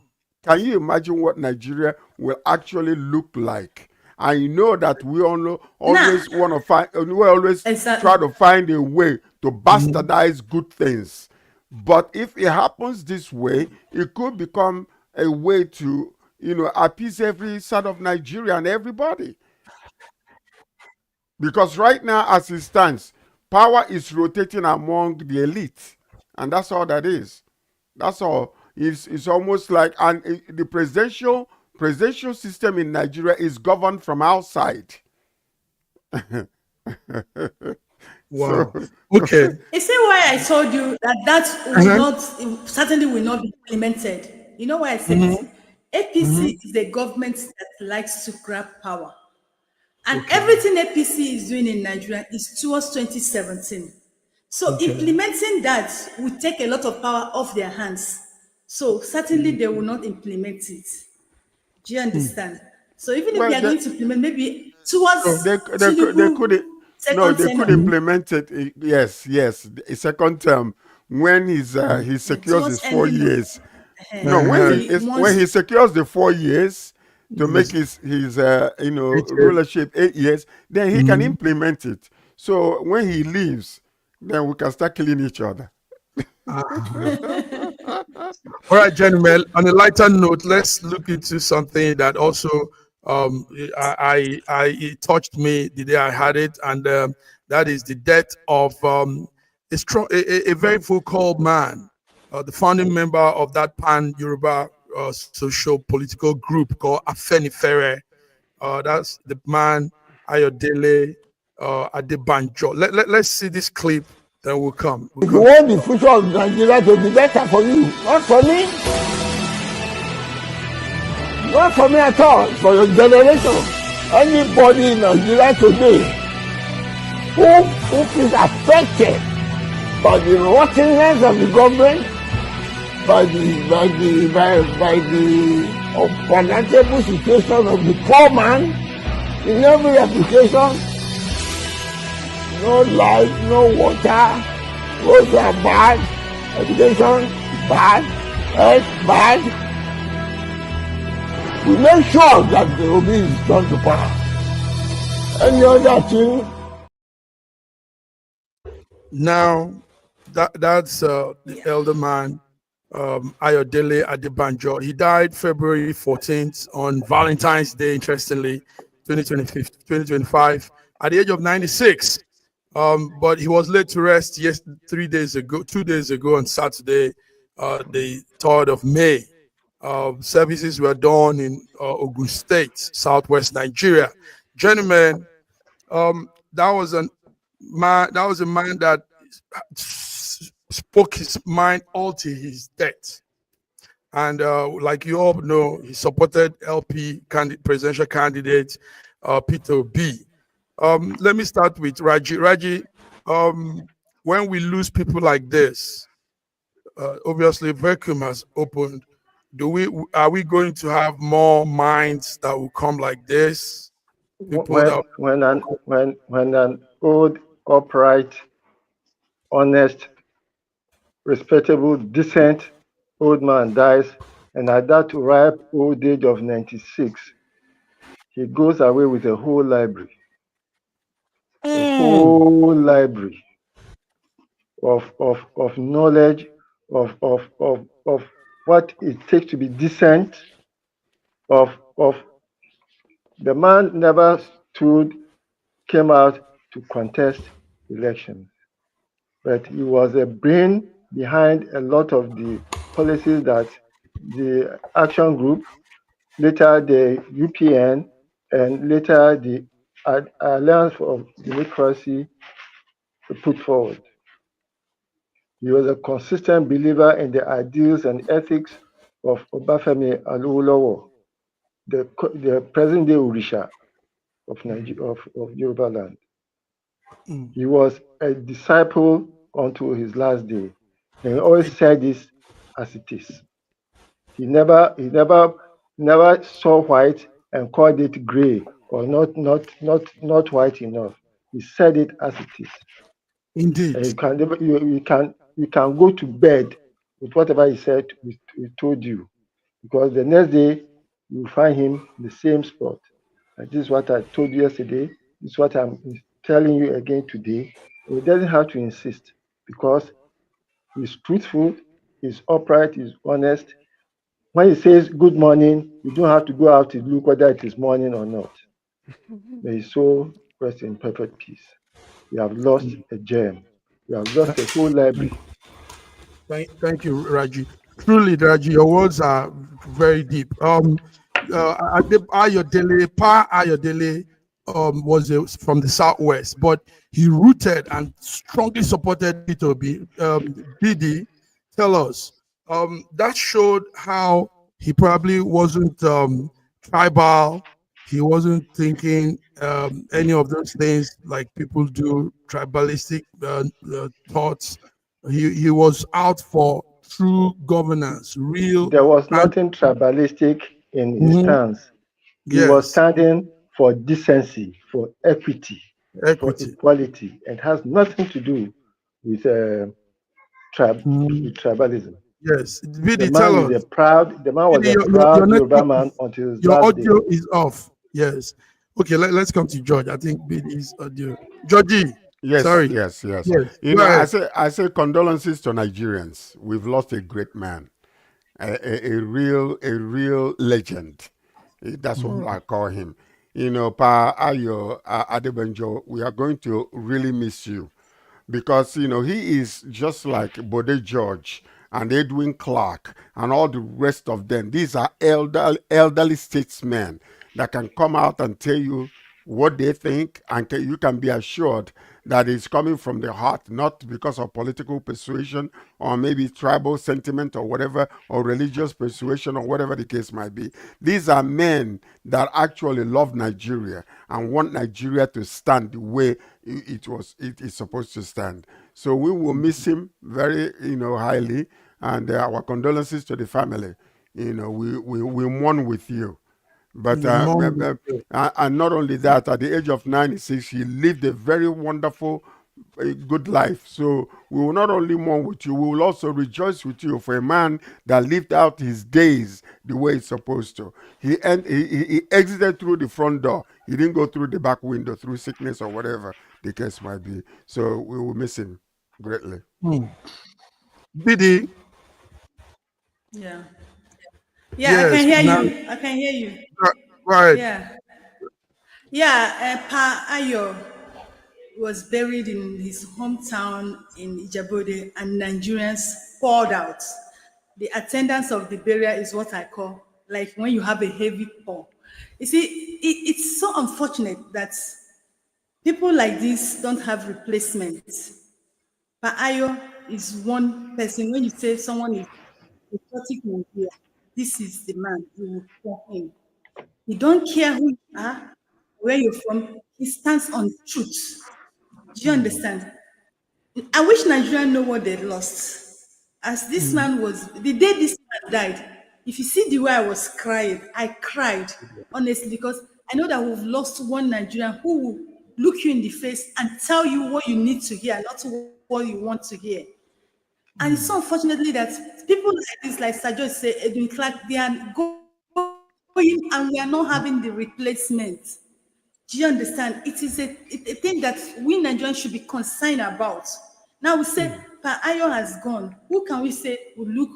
S7: you imagine what Nigeria will actually look like? I know that we always want to find, we always try to find a way to bastardize good things. But if it happens this way, it could become a way to, appease every side of Nigeria and everybody. Because right now, as it stands, power is rotating among the elite. And that's all that is. That's all. It's almost like, and the presidential system in Nigeria is governed from outside.
S2: Wow. Okay.
S10: You see why I told you that will certainly will not be implemented. You know why I said this? APC is a government that likes to grab power. And everything APC is doing in Nigeria is towards 2017. So implementing that will take a lot of power off their hands. So certainly they will not implement it. Do you understand? So even if they are going to implement, maybe towards
S7: they could implement it. Yes, a second term when he secures his 4 years. No, when he secures the 4 years to make his rulership 8 years, then he can implement it. So when he leaves, then we can start killing each other.
S2: All right, gentlemen, on a lighter note, let's look into something that also it touched me the day I had it, and that is the death of a very vocal man, the founding member of that pan-Yoruba social political group called Afenifere. That's the man Ayodele Adebanjo. Let's see this clip. Then we'll come.
S11: If you want the future of Nigeria to be better for you, not for me. Not for me at all, for your generation. Anybody in Nigeria today who is affected by the rottenness of the government, by the unpalatable situation of the poor man in every application. No light, no water, roads are bad, education bad, health bad. We make sure that the Obi is turned to power. Any other thing?
S2: Now, that's the elder man, Ayodele Adebanjo. He died February 14th on Valentine's Day, interestingly, 2025, at the age of 96. But he was laid to rest 2 days ago on Saturday, the 3rd of May. Services were done in Ogun State, southwest Nigeria. Gentlemen, that was a man that spoke his mind all to his death. And like you all know, he supported LP presidential candidate Peter Obi. Let me start with Raji. Raji, when we lose people like this, obviously vacuum has opened. Are we going to have more minds that will come like this?
S3: When an old, upright, honest, respectable, decent old man dies, and at that ripe old age of 96, he goes away with a whole library. A whole library of knowledge, of what it takes to be decent, of the man never came out to contest elections, but he was a brain behind a lot of the policies that the Action Group, later the UPN, and later the Alliance for Democracy put forward. He was a consistent believer in the ideals and ethics of Obafemi Awolowo, the present-day Orisha of Yoruba land. He was a disciple unto his last day, and he always said this as it is. He never saw white and called it gray or not white enough. He said it as it is.
S2: Indeed.
S3: And you can go to bed with whatever he said, he told you, because the next day you find him in the same spot. And this is what I told you yesterday. This is what I'm telling you again today. He doesn't have to insist, because he's truthful, he's upright, he's honest. When he says good morning, you don't have to go out to look whether it is morning or not. May his soul rest in perfect peace. We have lost a gem. We have lost a whole library.
S2: Thank you, Raji. Truly, Raji, your words are very deep. Ayodele was from the southwest, but he rooted and strongly supported Peter Obi. Didi, tell us. That showed how he probably wasn't tribal. He wasn't thinking any of those things like people do, tribalistic thoughts. He was out for true governance, real.
S3: There was nothing tribalistic in his stance. He was standing for decency, for equity, for equality. It has nothing to do with tribalism.
S2: Yes,
S3: the man was a proud Yoruba man until his
S2: your
S3: last
S2: audio
S3: day.
S2: is off. Yes. Okay, let's come to George. I think BD's audio. Georgie.
S7: Yes,
S2: sorry.
S7: yes.
S2: You know,
S7: I say condolences to Nigerians. We've lost a great man, a real legend. That's what I call him. You know, Pa Ayo Adebanjo, we are going to really miss you, because you know he is just like Bode George and Edwin Clark and all the rest of them. These are elderly statesmen that can come out and tell you what they think, and you can be assured that it's coming from the heart, not because of political persuasion or maybe tribal sentiment or whatever, or religious persuasion or whatever the case might be. These are men that actually love Nigeria and want Nigeria to stand the way it is supposed to stand. So we will miss him very, highly, and our condolences to the family. We mourn with you. But and not only that, at the age of 96, he lived a very wonderful, good life. So we will not only mourn with you, we will also rejoice with you for a man that lived out his days the way it's supposed to. He exited through the front door. He didn't go through the back window, through sickness or whatever the case might be. So we will miss him greatly.
S2: BD.
S10: Yeah.
S2: Yes,
S10: I can hear you.
S2: Right.
S10: Pa Ayo was buried in his hometown in Ijebode, and Nigerians poured out. The attendance of the burial is what I call like when you have a heavy pour. You see, it's so unfortunate that people like this don't have replacements. But Ayo is one person. When you say someone is patriotic in Nigeria, this is the man. You will call him. He don't care who you are, where you're from. He stands on truth. Do you understand? I wish Nigeria know what they lost. As this man was, the day this man died, if you see the way I was crying, I cried, honestly, because I know that we've lost one Nigerian who will look you in the face and tell you what you need to hear, not what you want to hear. And it's so unfortunately that people like this, like Sir George said, Edwin Clark, they are going and we are not having the replacement. Do you understand? It is a thing that we Nigerians should be concerned about. Now we say, Pa Ayo has gone. Who can we say will look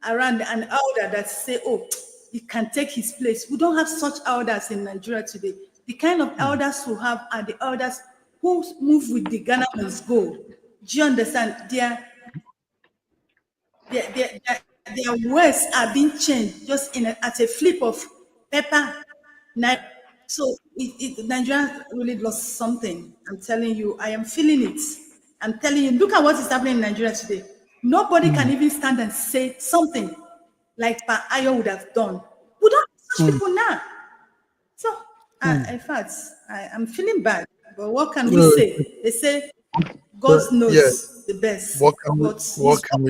S10: around an elder that say, oh, he can take his place? We don't have such elders in Nigeria today. The kind of elders we have are the elders who move with the Ghana must go. Do you understand? Their words are being changed just at a flip of paper. Now, so Nigeria really lost something. I'm telling you, I am feeling it. I'm telling you, look at what is happening in Nigeria today. Nobody can even stand and say something like Pa Ayo would have done. We don't have such people now. So, in fact, I'm feeling bad. But what can we say? They say God knows the best.
S2: What can we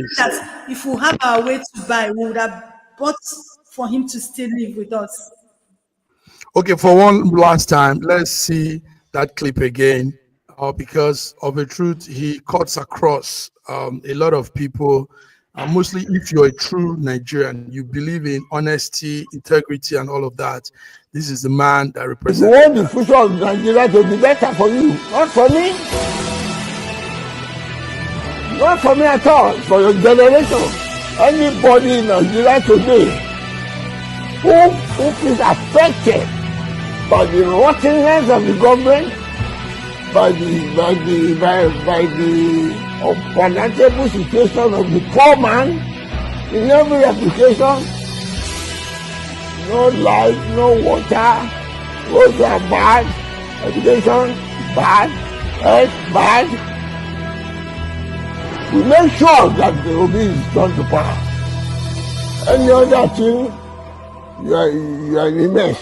S2: say?
S10: That if we have our way to buy, we would have bought for him to still live with us.
S2: Okay, for one last time, let's see that clip again. Because of the truth, he cuts across a lot of people. Mostly, if you're a true Nigerian, you believe in honesty, integrity, and all of that. This is the man that represents.
S11: You want the future of Nigeria to be better for you, not for me. Not for me at all, for your generation. Anybody in Nigeria today who is affected by the rottenness of the government, by the unpalatable situation of the poor man in every application, no light, no water, roads are bad, education bad, health bad. We make sure that the Obi is turned to power. Any other thing, you are in a mess.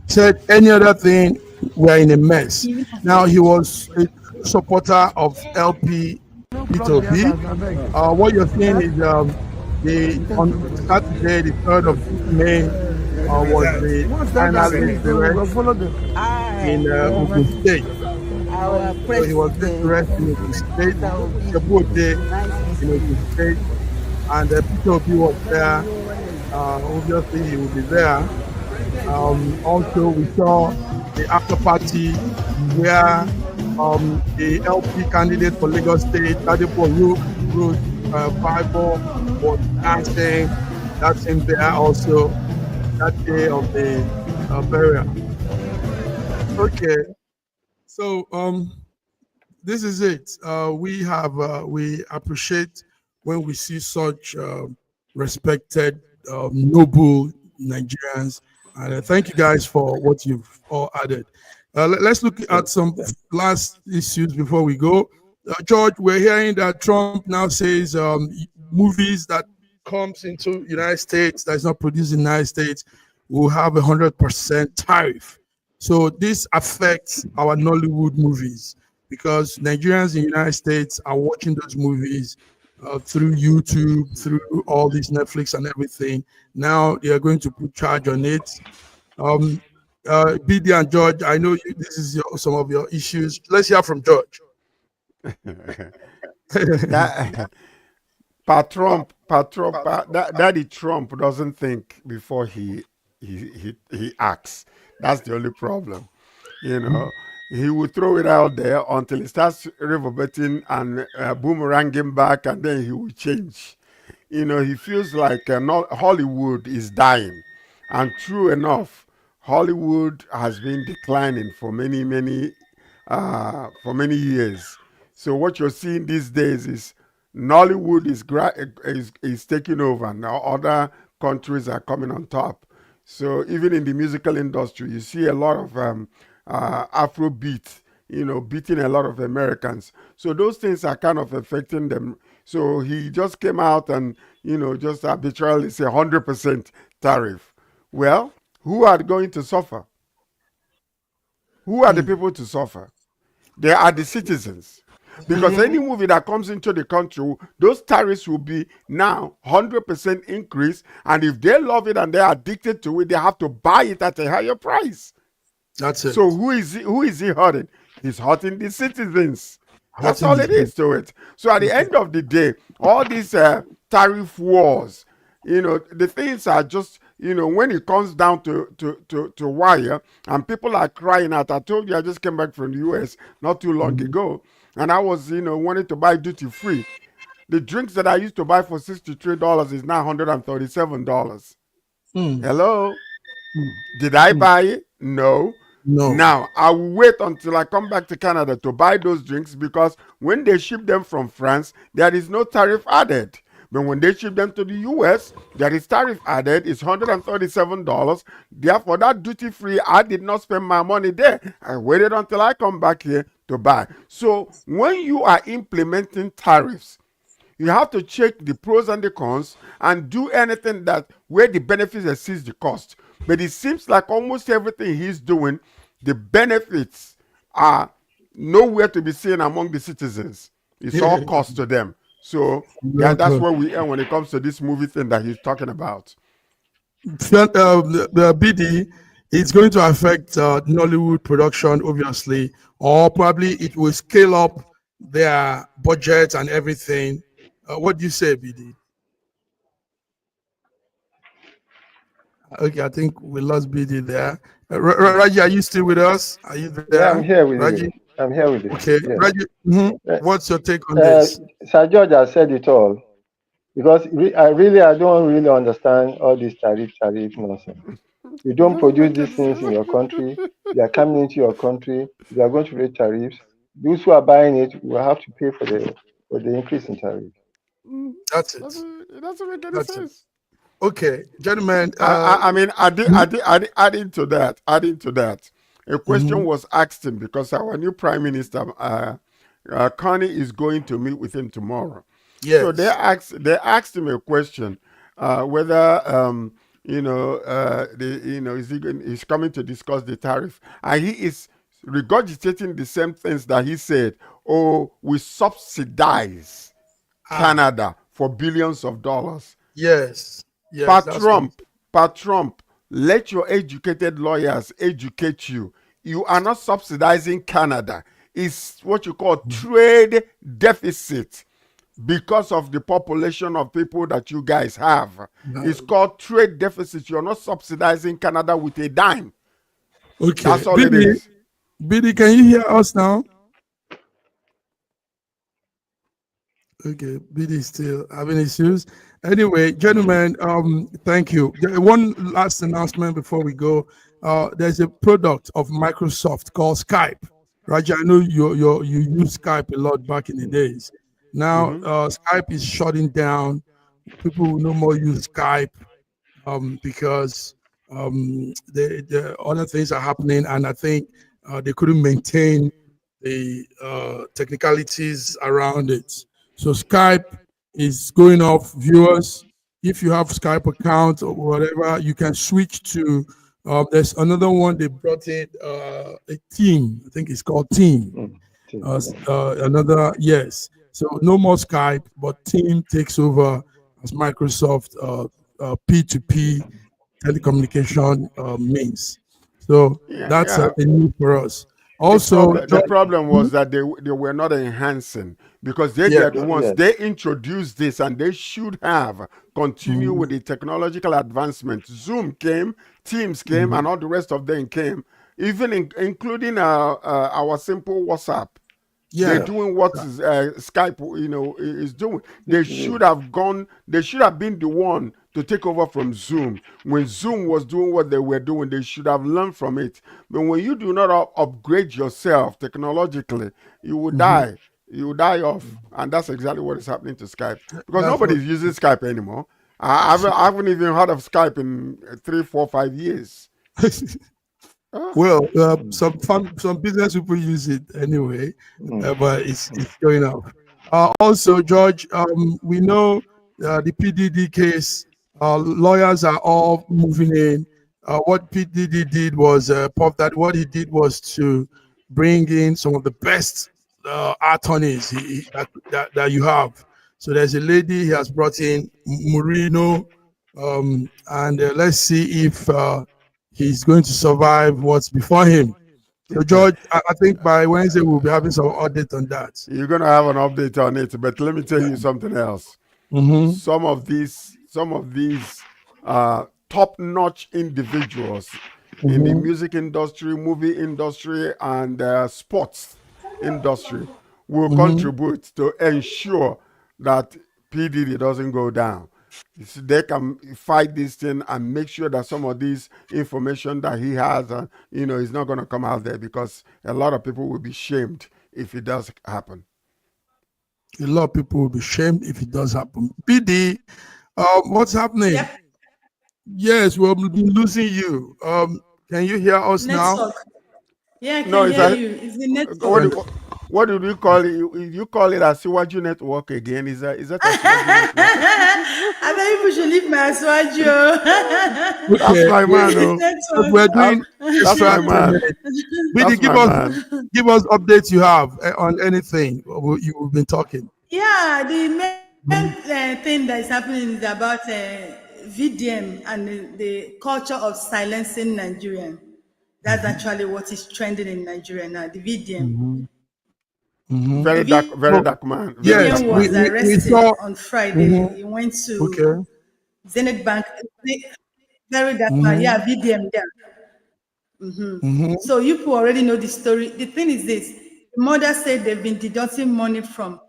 S2: Said any other thing, we're in a mess. Now, he was a supporter of LP P2B. What you're saying is on Saturday, the 3rd of May, was the final arrest in Ogun State. So he was arrested in Ogun State, Chebute in Ogun State, and P2B was there. Obviously, he will be there. Also, we saw the after party where the LP candidate for Lagos State, Diaspora Bible, was dancing. That's him there also that day of the burial. Okay, so this is it. We appreciate when we see such respected, noble Nigerians. And thank you guys for what you've all added. Let's look at some last issues before we go. George, we're hearing that Trump now says movies that comes into United States that is not produced in the United States will have 100% tariff. So this affects our Nollywood movies because Nigerians in the United States are watching those movies through YouTube, through all these Netflix and everything. Now they are going to put charge on it. BD and George, I know this is some of your issues. Let's hear from George.
S7: Daddy Trump doesn't think before he acts. That's the only problem. You know, he will throw it out there until it starts reverberating and boomeranging back, and then he will change. You know, he feels like Hollywood is dying. And true enough, Hollywood has been declining for many years. So what you're seeing these days is Nollywood is taking over. Now other countries are coming on top. So even in the musical industry, you see a lot of Afrobeat, beating a lot of Americans. So those things are kind of affecting them. So he just came out and, just arbitrarily say 100% tariff. Well, who are going to suffer? Who are the people to suffer? They are the citizens. Because any movie that comes into the country, those tariffs will be now 100% increase. And if they love it and they're addicted to it, they have to buy it at a higher price.
S2: That's it.
S7: So who is he hurting? He's hurting the citizens. That's all it is to it. So at the end of the day, all these tariff wars, the things are just, when it comes down to wire and people are crying out. I told you I just came back from the US not too long ago, and I was, wanting to buy duty free. The drinks that I used to buy for $63 is now $137. Hello? Did I buy it? No. Now, I will wait until I come back to Canada to buy those drinks, because when they ship them from France, there is no tariff added. But when they ship them to the US, there is tariff added. It's $137. Therefore, that duty free, I did not spend my money there. I waited until I come back here to buy. So when you are implementing tariffs, you have to check the pros and the cons and do anything that where the benefits exceeds the cost. But it seems like almost everything he's doing, the benefits are nowhere to be seen among the citizens. It's all cost to them. So that's where we are when it comes to this movie thing that he's talking about.
S2: The BD, it's going to affect Nollywood production, obviously, or probably it will scale up their budget and everything. What do you say, BD? Okay, I think we lost BD there. Raji, are you still with us? Are you there?
S3: Yeah, I'm here with
S2: Raji?
S3: you. I'm here with you.
S2: Okay,
S3: Yes.
S2: Raji, what's your take on this?
S3: Sir George has said it all. Because I don't really understand all this tariff nonsense. You don't produce these things in your country. They are coming into your country. They are going to raise tariffs. Those who are buying it will have to pay for the increase in tariff.
S2: That's it.
S7: It doesn't make any sense.
S2: Okay, gentlemen.
S7: Adding to that, a question was asked him, because our new Prime Minister, Connie, is going to meet with him tomorrow.
S2: Yes.
S7: So they asked him a question, whether he's coming to discuss the tariff, and he is regurgitating the same things that he said. Oh, we subsidize Canada for billions of dollars.
S2: Yes.
S7: Pat Trump, let your educated lawyers educate you. You are not subsidizing Canada. It's what you call trade deficit. Because of the population of people that you guys have. It's called trade deficit. You're not subsidizing Canada with a dime.
S2: Okay.
S7: That's all it is.
S2: Biddy, can you hear us now? Okay, Biddy is still having issues. Anyway, gentlemen, thank you. One last announcement before we go. There's a product of Microsoft called Skype. Raja, I know you used Skype a lot back in the days. Now, Skype is shutting down. People will no more use Skype because the other things are happening, and I think they couldn't maintain the technicalities around it. So Skype is going off. Viewers, if you have Skype account or whatever, you can switch to. There's another one they brought in, a Team. I think it's called Team. Another, yes. So no more Skype, but Team takes over as Microsoft P2P telecommunication means. So that's a need for us. Also,
S7: the problem was that they were not enhancing, because they they introduced this, and they should have continued with the technological advancement. Zoom came, Teams came, and all the rest of them came, even including our simple WhatsApp. They're doing what Skype, is doing. They should have gone. They should have been the one to take over from Zoom. When Zoom was doing what they were doing, they should have learned from it. But when you do not upgrade yourself technologically, you will die. You will die off, and that's exactly what is happening to Skype, because nobody's using Skype anymore. I haven't even heard of Skype in 3, 4, 5 years.
S2: Well, some business people use it anyway, but it's going up. Also, George, we know the PDD case. Lawyers are all moving in. What PDD did was what he did was to bring in some of the best attorneys that you have. So there's a lady he has brought in, Murino, and let's see if he's going to survive what's before him. So, George, I think by Wednesday we'll be having some update on that.
S7: You're going to have an update on it, but let me tell you something else. Some of these top-notch individuals in the music industry, movie industry, and sports industry will contribute to ensure that PDD doesn't go down. So they can fight this thing and make sure that some of this information that he has, is not going to come out there, because a lot of people will be shamed if it does happen.
S2: A lot of people will be shamed if it does happen. PD, what's happening?
S10: Yep.
S2: Yes, we'll be losing you. Can you hear us now?
S10: Yeah, I can hear you. It's the network.
S7: What did you call it? You call it Asiwaju network again? Is that Asiwaju network?
S10: I think people should leave my Asiwaju.
S7: That's my man.
S2: We're doing.
S7: That's my man.
S2: Give us updates you have on anything you've been talking.
S10: Yeah, the main thing that is happening is about VDM and the culture of silencing Nigerian. That's actually what is trending in Nigeria now. The VDM.
S7: Very dark man.
S10: Yes, was arrested on Friday. He went to Zenith Bank. Very dark man. Yeah, VDM there. So you people already know the story. The thing is this: the mother said they've been deducting money from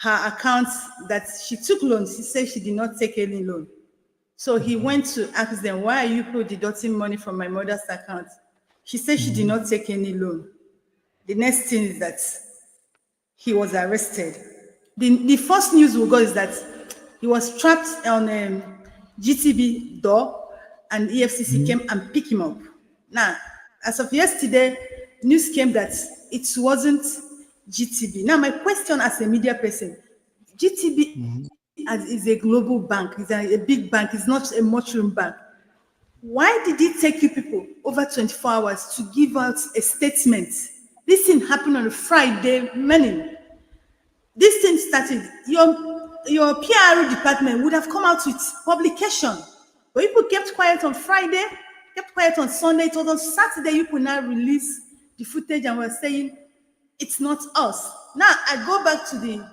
S10: her accounts, that she took loans. She said she did not take any loan. So he went to ask them, why are you people deducting money from my mother's account? She said she did not take any loan. The next thing is that he was arrested. The first news we got is that he was trapped on GTB door, and EFCC came and picked him up. Now, as of yesterday, news came that it wasn't GTB. Now, my question as a media person, GTB is a global bank, it's a big bank, it's not a mushroom bank. Why did it take you people over 24 hours to give out a statement? This thing happened on a Friday morning. This thing started, your PR department would have come out with publication. But people kept quiet on Friday, kept quiet on Sunday. It was on Saturday you could now release the footage and were saying, it's not us. Now, I go back to the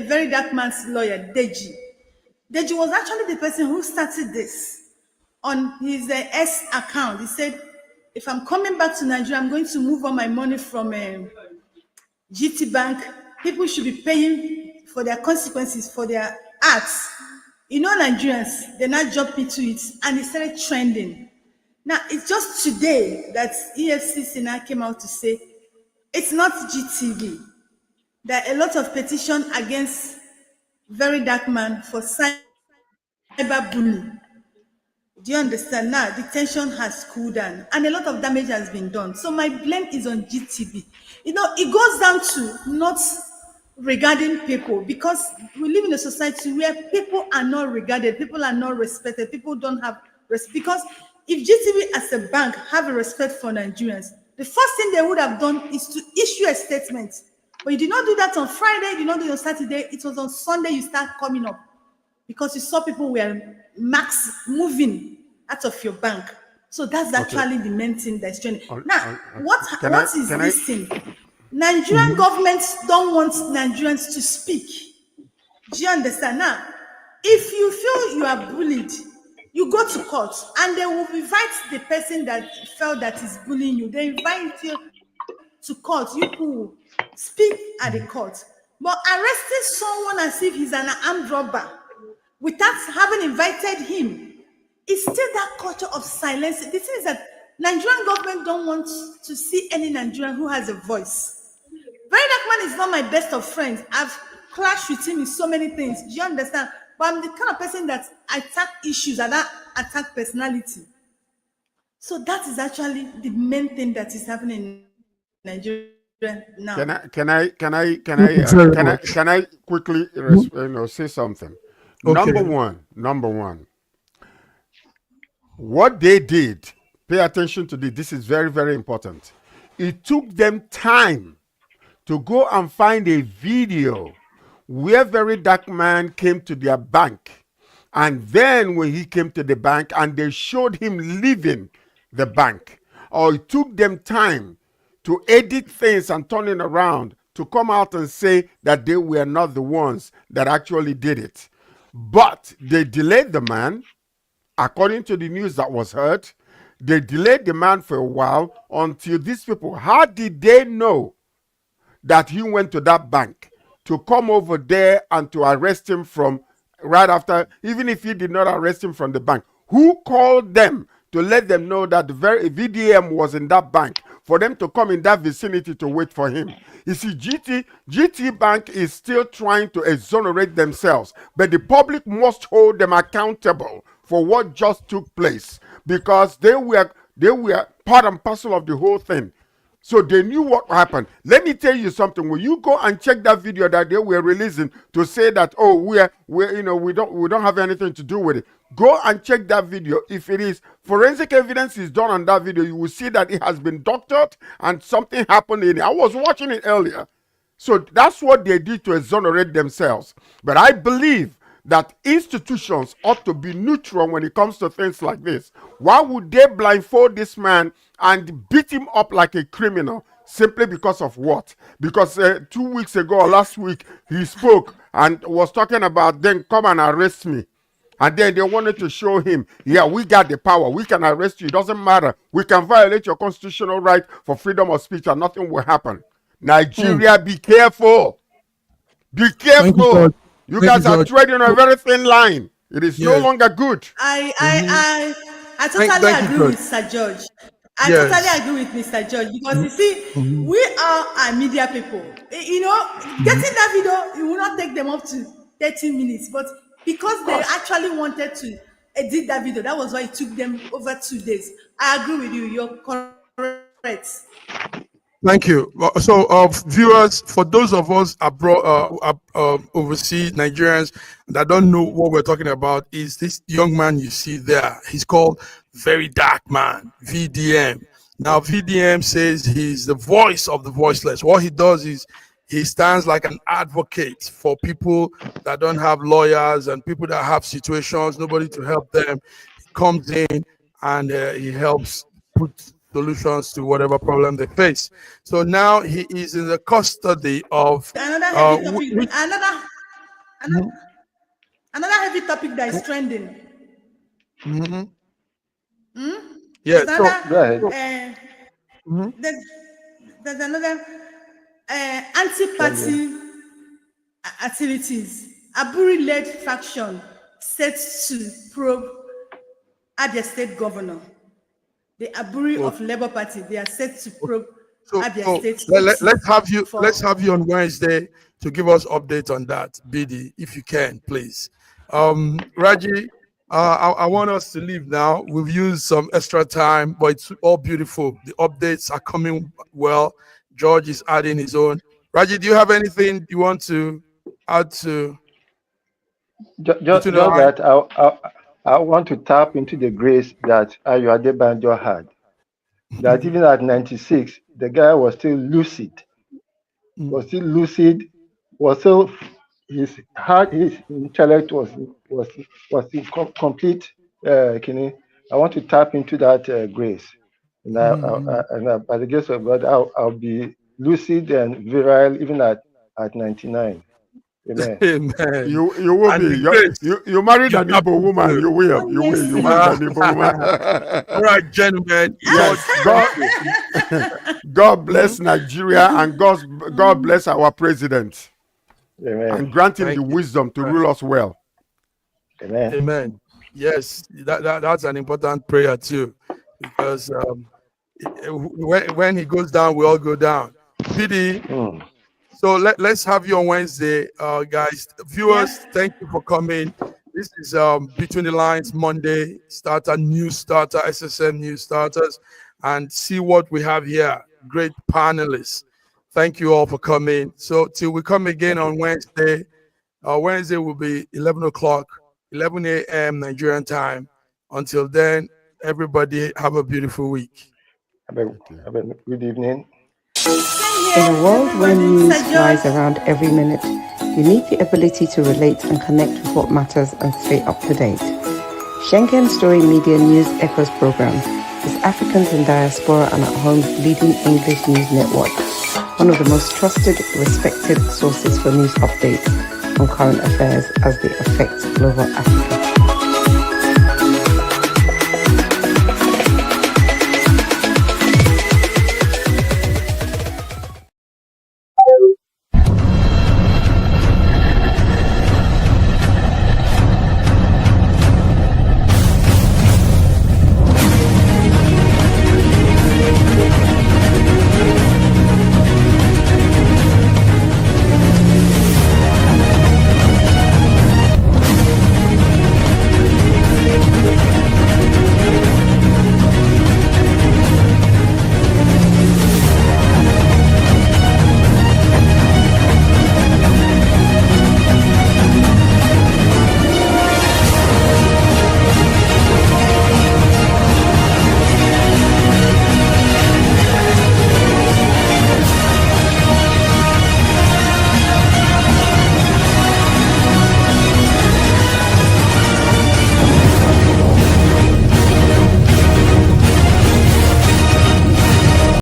S10: very dark man's lawyer, Deji. Deji was actually the person who started this on his S account. He said, if I'm coming back to Nigeria, I'm going to move all my money from GT Bank. People should be paying for their consequences, for their acts. You know, Nigerians, they not jump into it, and it started trending. Now, it's just today that EFCC now came out to say, it's not GTV. There are a lot of petitions against very dark man for cyberbullying. Do you understand? Now, the tension has cooled down and a lot of damage has been done. So my blame is on GTB. You know, it goes down to not regarding people, because we live in a society where people are not regarded, people are not respected, people don't have respect. Because if GTB as a bank have a respect for Nigerians, the first thing they would have done is to issue a statement. But you did not do that on Friday, you did not do it on Saturday, it was on Sunday you start coming up, because you saw people were max moving out of your bank. So that's actually the main thing that's trending. Now, what is this thing? Nigerian governments don't want Nigerians to speak. Do you understand? Now, if you feel you are bullied, you go to court and they will invite the person that felt that is bullying you. They invite you to court. You speak at the court. But arresting someone as if he's an armed robber without having invited him is still that culture of silence. The thing is that Nigerian government don't want to see any Nigerian who has a voice. Very Dark Man is not my best of friends. I've clashed with him in so many things. Do you understand? But I'm the kind of person that attack issues and that attack personality. So that is actually the main thing that is happening in Nigeria now.
S7: Can I quickly say something?
S2: Okay.
S7: Number one. What they did, pay attention to this. This is very, very important. It took them time to go and find a video where Very Dark Man came to their bank. And then when he came to the bank and they showed him leaving the bank, or it took them time to edit things and turn it around to come out and say that they were not the ones that actually did it. But they delayed the man, according to the news that was heard. They delayed the man for a while until these people, how did they know that he went to that bank to come over there and to arrest him from right after, even if he did not arrest him from the bank? Who called them to let them know that the very VDM was in that bank for them to come in that vicinity to wait for him? You see, GT Bank is still trying to exonerate themselves, but the public must hold them accountable for what just took place, because they were part and parcel of the whole thing. So they knew what happened. Let me tell you something. When you go and check that video that they were releasing to say that, oh, we don't have anything to do with it, go and check that video. If it is forensic evidence is done on that video, you will see that it has been doctored and something happened in it. I was watching it earlier. So that's what they did to exonerate themselves. But I believe that institutions ought to be neutral when it comes to things like this. Why would they blindfold this man and beat him up like a criminal simply because of what? Because 2 weeks ago or last week, he spoke and was talking about, then come and arrest me. And then they wanted to show him, yeah, we got the power. We can arrest you. It doesn't matter. We can violate your constitutional right for freedom of speech and nothing will happen. Nigeria, be careful. Be careful. You guys are treading on a very thin line. It is no longer good.
S10: I totally agree with Sir George. I totally agree with Mr. George, because you see, we are media people. You know, getting that video, it will not take them up to 13 minutes, but because they actually wanted to edit that video, that was why it took them over 2 days. I agree with you. You're correct.
S2: Thank you. So, viewers, for those of us abroad, overseas Nigerians that don't know what we're talking about, is this young man you see there. He's called Very Dark Man, VDM. Now, VDM says he's the voice of the voiceless. What he does is he stands like an advocate for people that don't have lawyers and people that have situations, nobody to help them. He comes in and he helps put solutions to whatever problem they face. So now he is in the custody of
S10: another heavy topic that is trending.
S2: Yeah,
S10: there's another anti-party activities. Aburi-led faction set to probe Abia State governor. The Aburi of Labour Party, they are set to probe Abia State.
S2: Let's have you on Wednesday to give us updates on that, BD, if you can, please. Raji, I want us to leave now. We've used some extra time, but it's all beautiful. The updates are coming well. George is adding his own. Raji, do you have anything you want to add to?
S3: Just that I want to tap into the grace that Ayo Adebanjo had. That even at 96, the guy was still lucid. His intellect was in complete. I want to tap into that grace, and by the grace of God, I'll be lucid and virile even at 99. Amen.
S2: Amen.
S7: You will
S2: And
S7: be.
S2: the grace
S7: You married an
S2: keep
S7: Igbo woman.
S2: happening.
S7: You will. You will. You married an Igbo woman.
S2: All right, gentlemen.
S7: Yes. God bless Nigeria and God bless our president.
S3: Amen.
S7: And grant him
S2: Thank
S7: the
S2: you.
S7: wisdom to rule us well.
S3: Amen.
S2: Amen. Yes, that's an important prayer too, because when he goes down, we all go down. PD, so let's have you on Wednesday, guys. Viewers, thank you for coming. This is Between the Lines Monday new starter, SSM new starters, and see what we have here. Great panelists. Thank you all for coming. So till we come again on Wednesday, Wednesday will be 11 o'clock, 11 a.m. Nigerian time. Until then, everybody have a beautiful week.
S3: Have a good evening.
S1: In a world where news flies around every minute, you need the ability to relate and connect with what matters and stay up to date. Schengen Story Media News Echoes program is Africans in Diaspora and at Home's leading English news network, one of the most trusted, respected sources for news updates on current affairs as they affect global Africa.